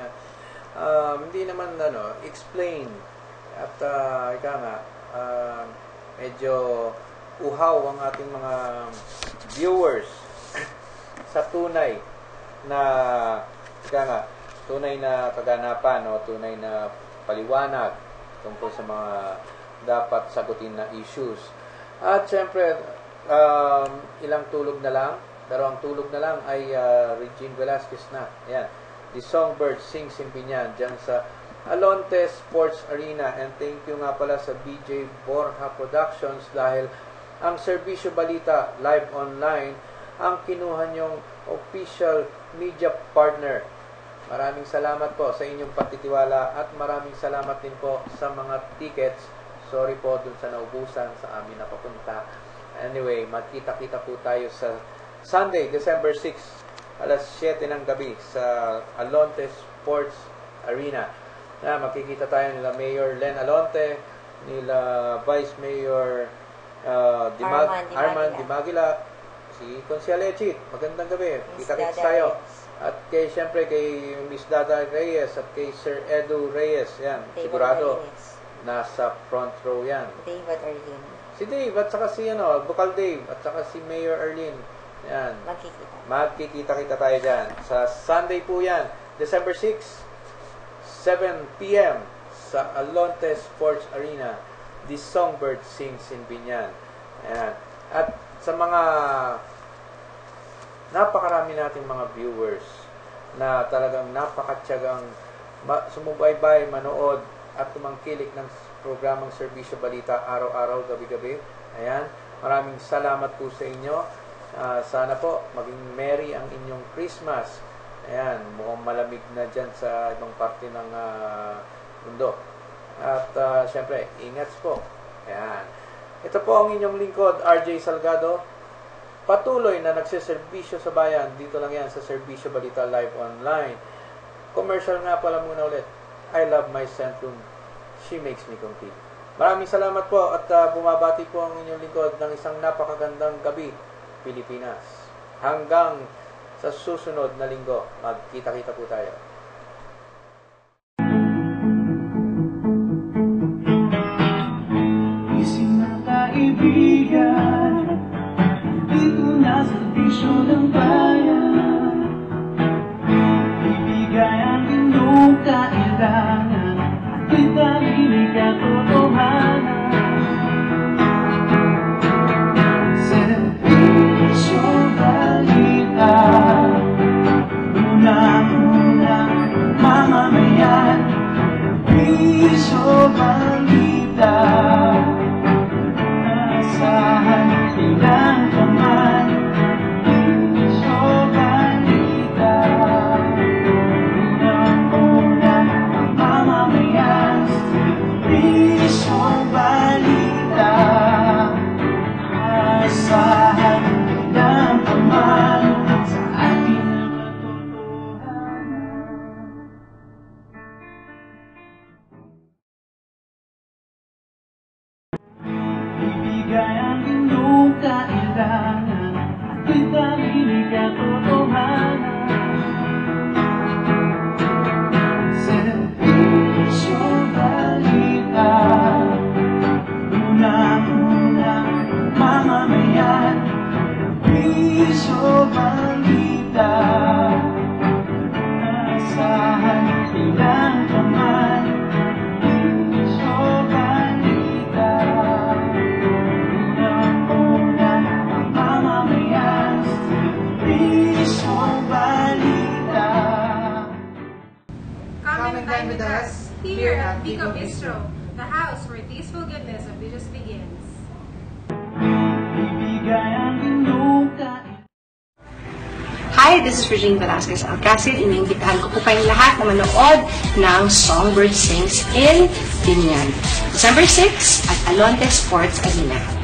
Speaker 5: hindi naman explain at ika nga medyo uhaw ang ating mga viewers sa tunay na ika nga tunay na kaganapan o tunay na paliwanag tungkol sa mga dapat sagutin na issues. At syempre, ilang tulog na lang, dalawang tulog na lang ay Regine Velasquez na. Ayan. The Songbird Sings in Binyan dyan sa Alonte Sports Arena. And thank you nga pala sa BJ Borja Productions dahil ang Serbisyo Balita Live Online ang kinuha niyong official media partner. Maraming salamat po sa inyong pagtitiwala at maraming salamat din po sa mga tickets. Sorry po dun sa naubusan sa amin na papunta. Anyway, magkita-kita po tayo sa Sunday, December 6, alas 7 ng gabi sa Alonte Sports Arena. Makikita tayo nila Mayor Len Alonte, nila Vice Mayor Arman Dimagila, si Consial Echit. Magandang gabi. Kita-kits tayo. At syempre kay Miss Dada Reyes at kay Sir Edu Reyes. Yan, sigurado nasa front row yan.
Speaker 7: Dave at Arlene.
Speaker 5: Si Dave at saka si Bukal Dave at saka si Mayor Arlene. Yan. Magkikita-kita tayo dyan. Sa Sunday po yan, December 6, 7 p.m. sa Alonte Sports Arena. The Songbird Sings in Binyan. Ayan. At sa mga napakarami nating mga viewers na talagang napakatyagang sumubaybay, manood at tumangkilik ng programang Serbisyo Balita araw-araw, gabi-gabi. Ayan. Maraming salamat po sa inyo. Sana po maging merry ang inyong Christmas. Ayan. Mukhang malamig na dyan sa ibang parte ng mundo. At syempre, ingat po. Ayan. Ito po ang inyong lingkod, RJ Salgado. Patuloy na nagsiservisyo sa bayan. Dito lang yan sa Serbisyo Balita Live Online. Commercial nga pala muna ulit. I love my Centrum. She makes me complete. Maraming salamat po at bumabati po ang inyong lingkod ng isang napakagandang gabi, Pilipinas. Hanggang sa susunod na linggo, magkita-kita po tayo.
Speaker 1: Ising na kaibigan, dito na sa bisyo ng bayan. Ibigay ang inyong kailangan, italinig at totohanan. Serbisyo Balita, unang-unang mamamayan. Serbisyo Balita, asahan ilang kaman. Serbisyo Balita, unang-unang mamamayan. Serbisyo Balita, asahan ilang kaman sa ating mga totohanan. Ibigay ang inyong kailangan, italinig at totohanan. Serbisyo Balita, unang-unang mamamayan. Serbisyo Balita, asahan ilang kaman. Serbisyo Balita, unang-unang
Speaker 3: dine with us here at Pico Bistro, the house where tasteful goodness of dishes begins.
Speaker 2: Hi, this is Regine Velasquez Alcacid. Iniimbitahan ko po kayong lahat na manood ng Songbird Sings in Binyan. December 6 at Alonte Sports Arena.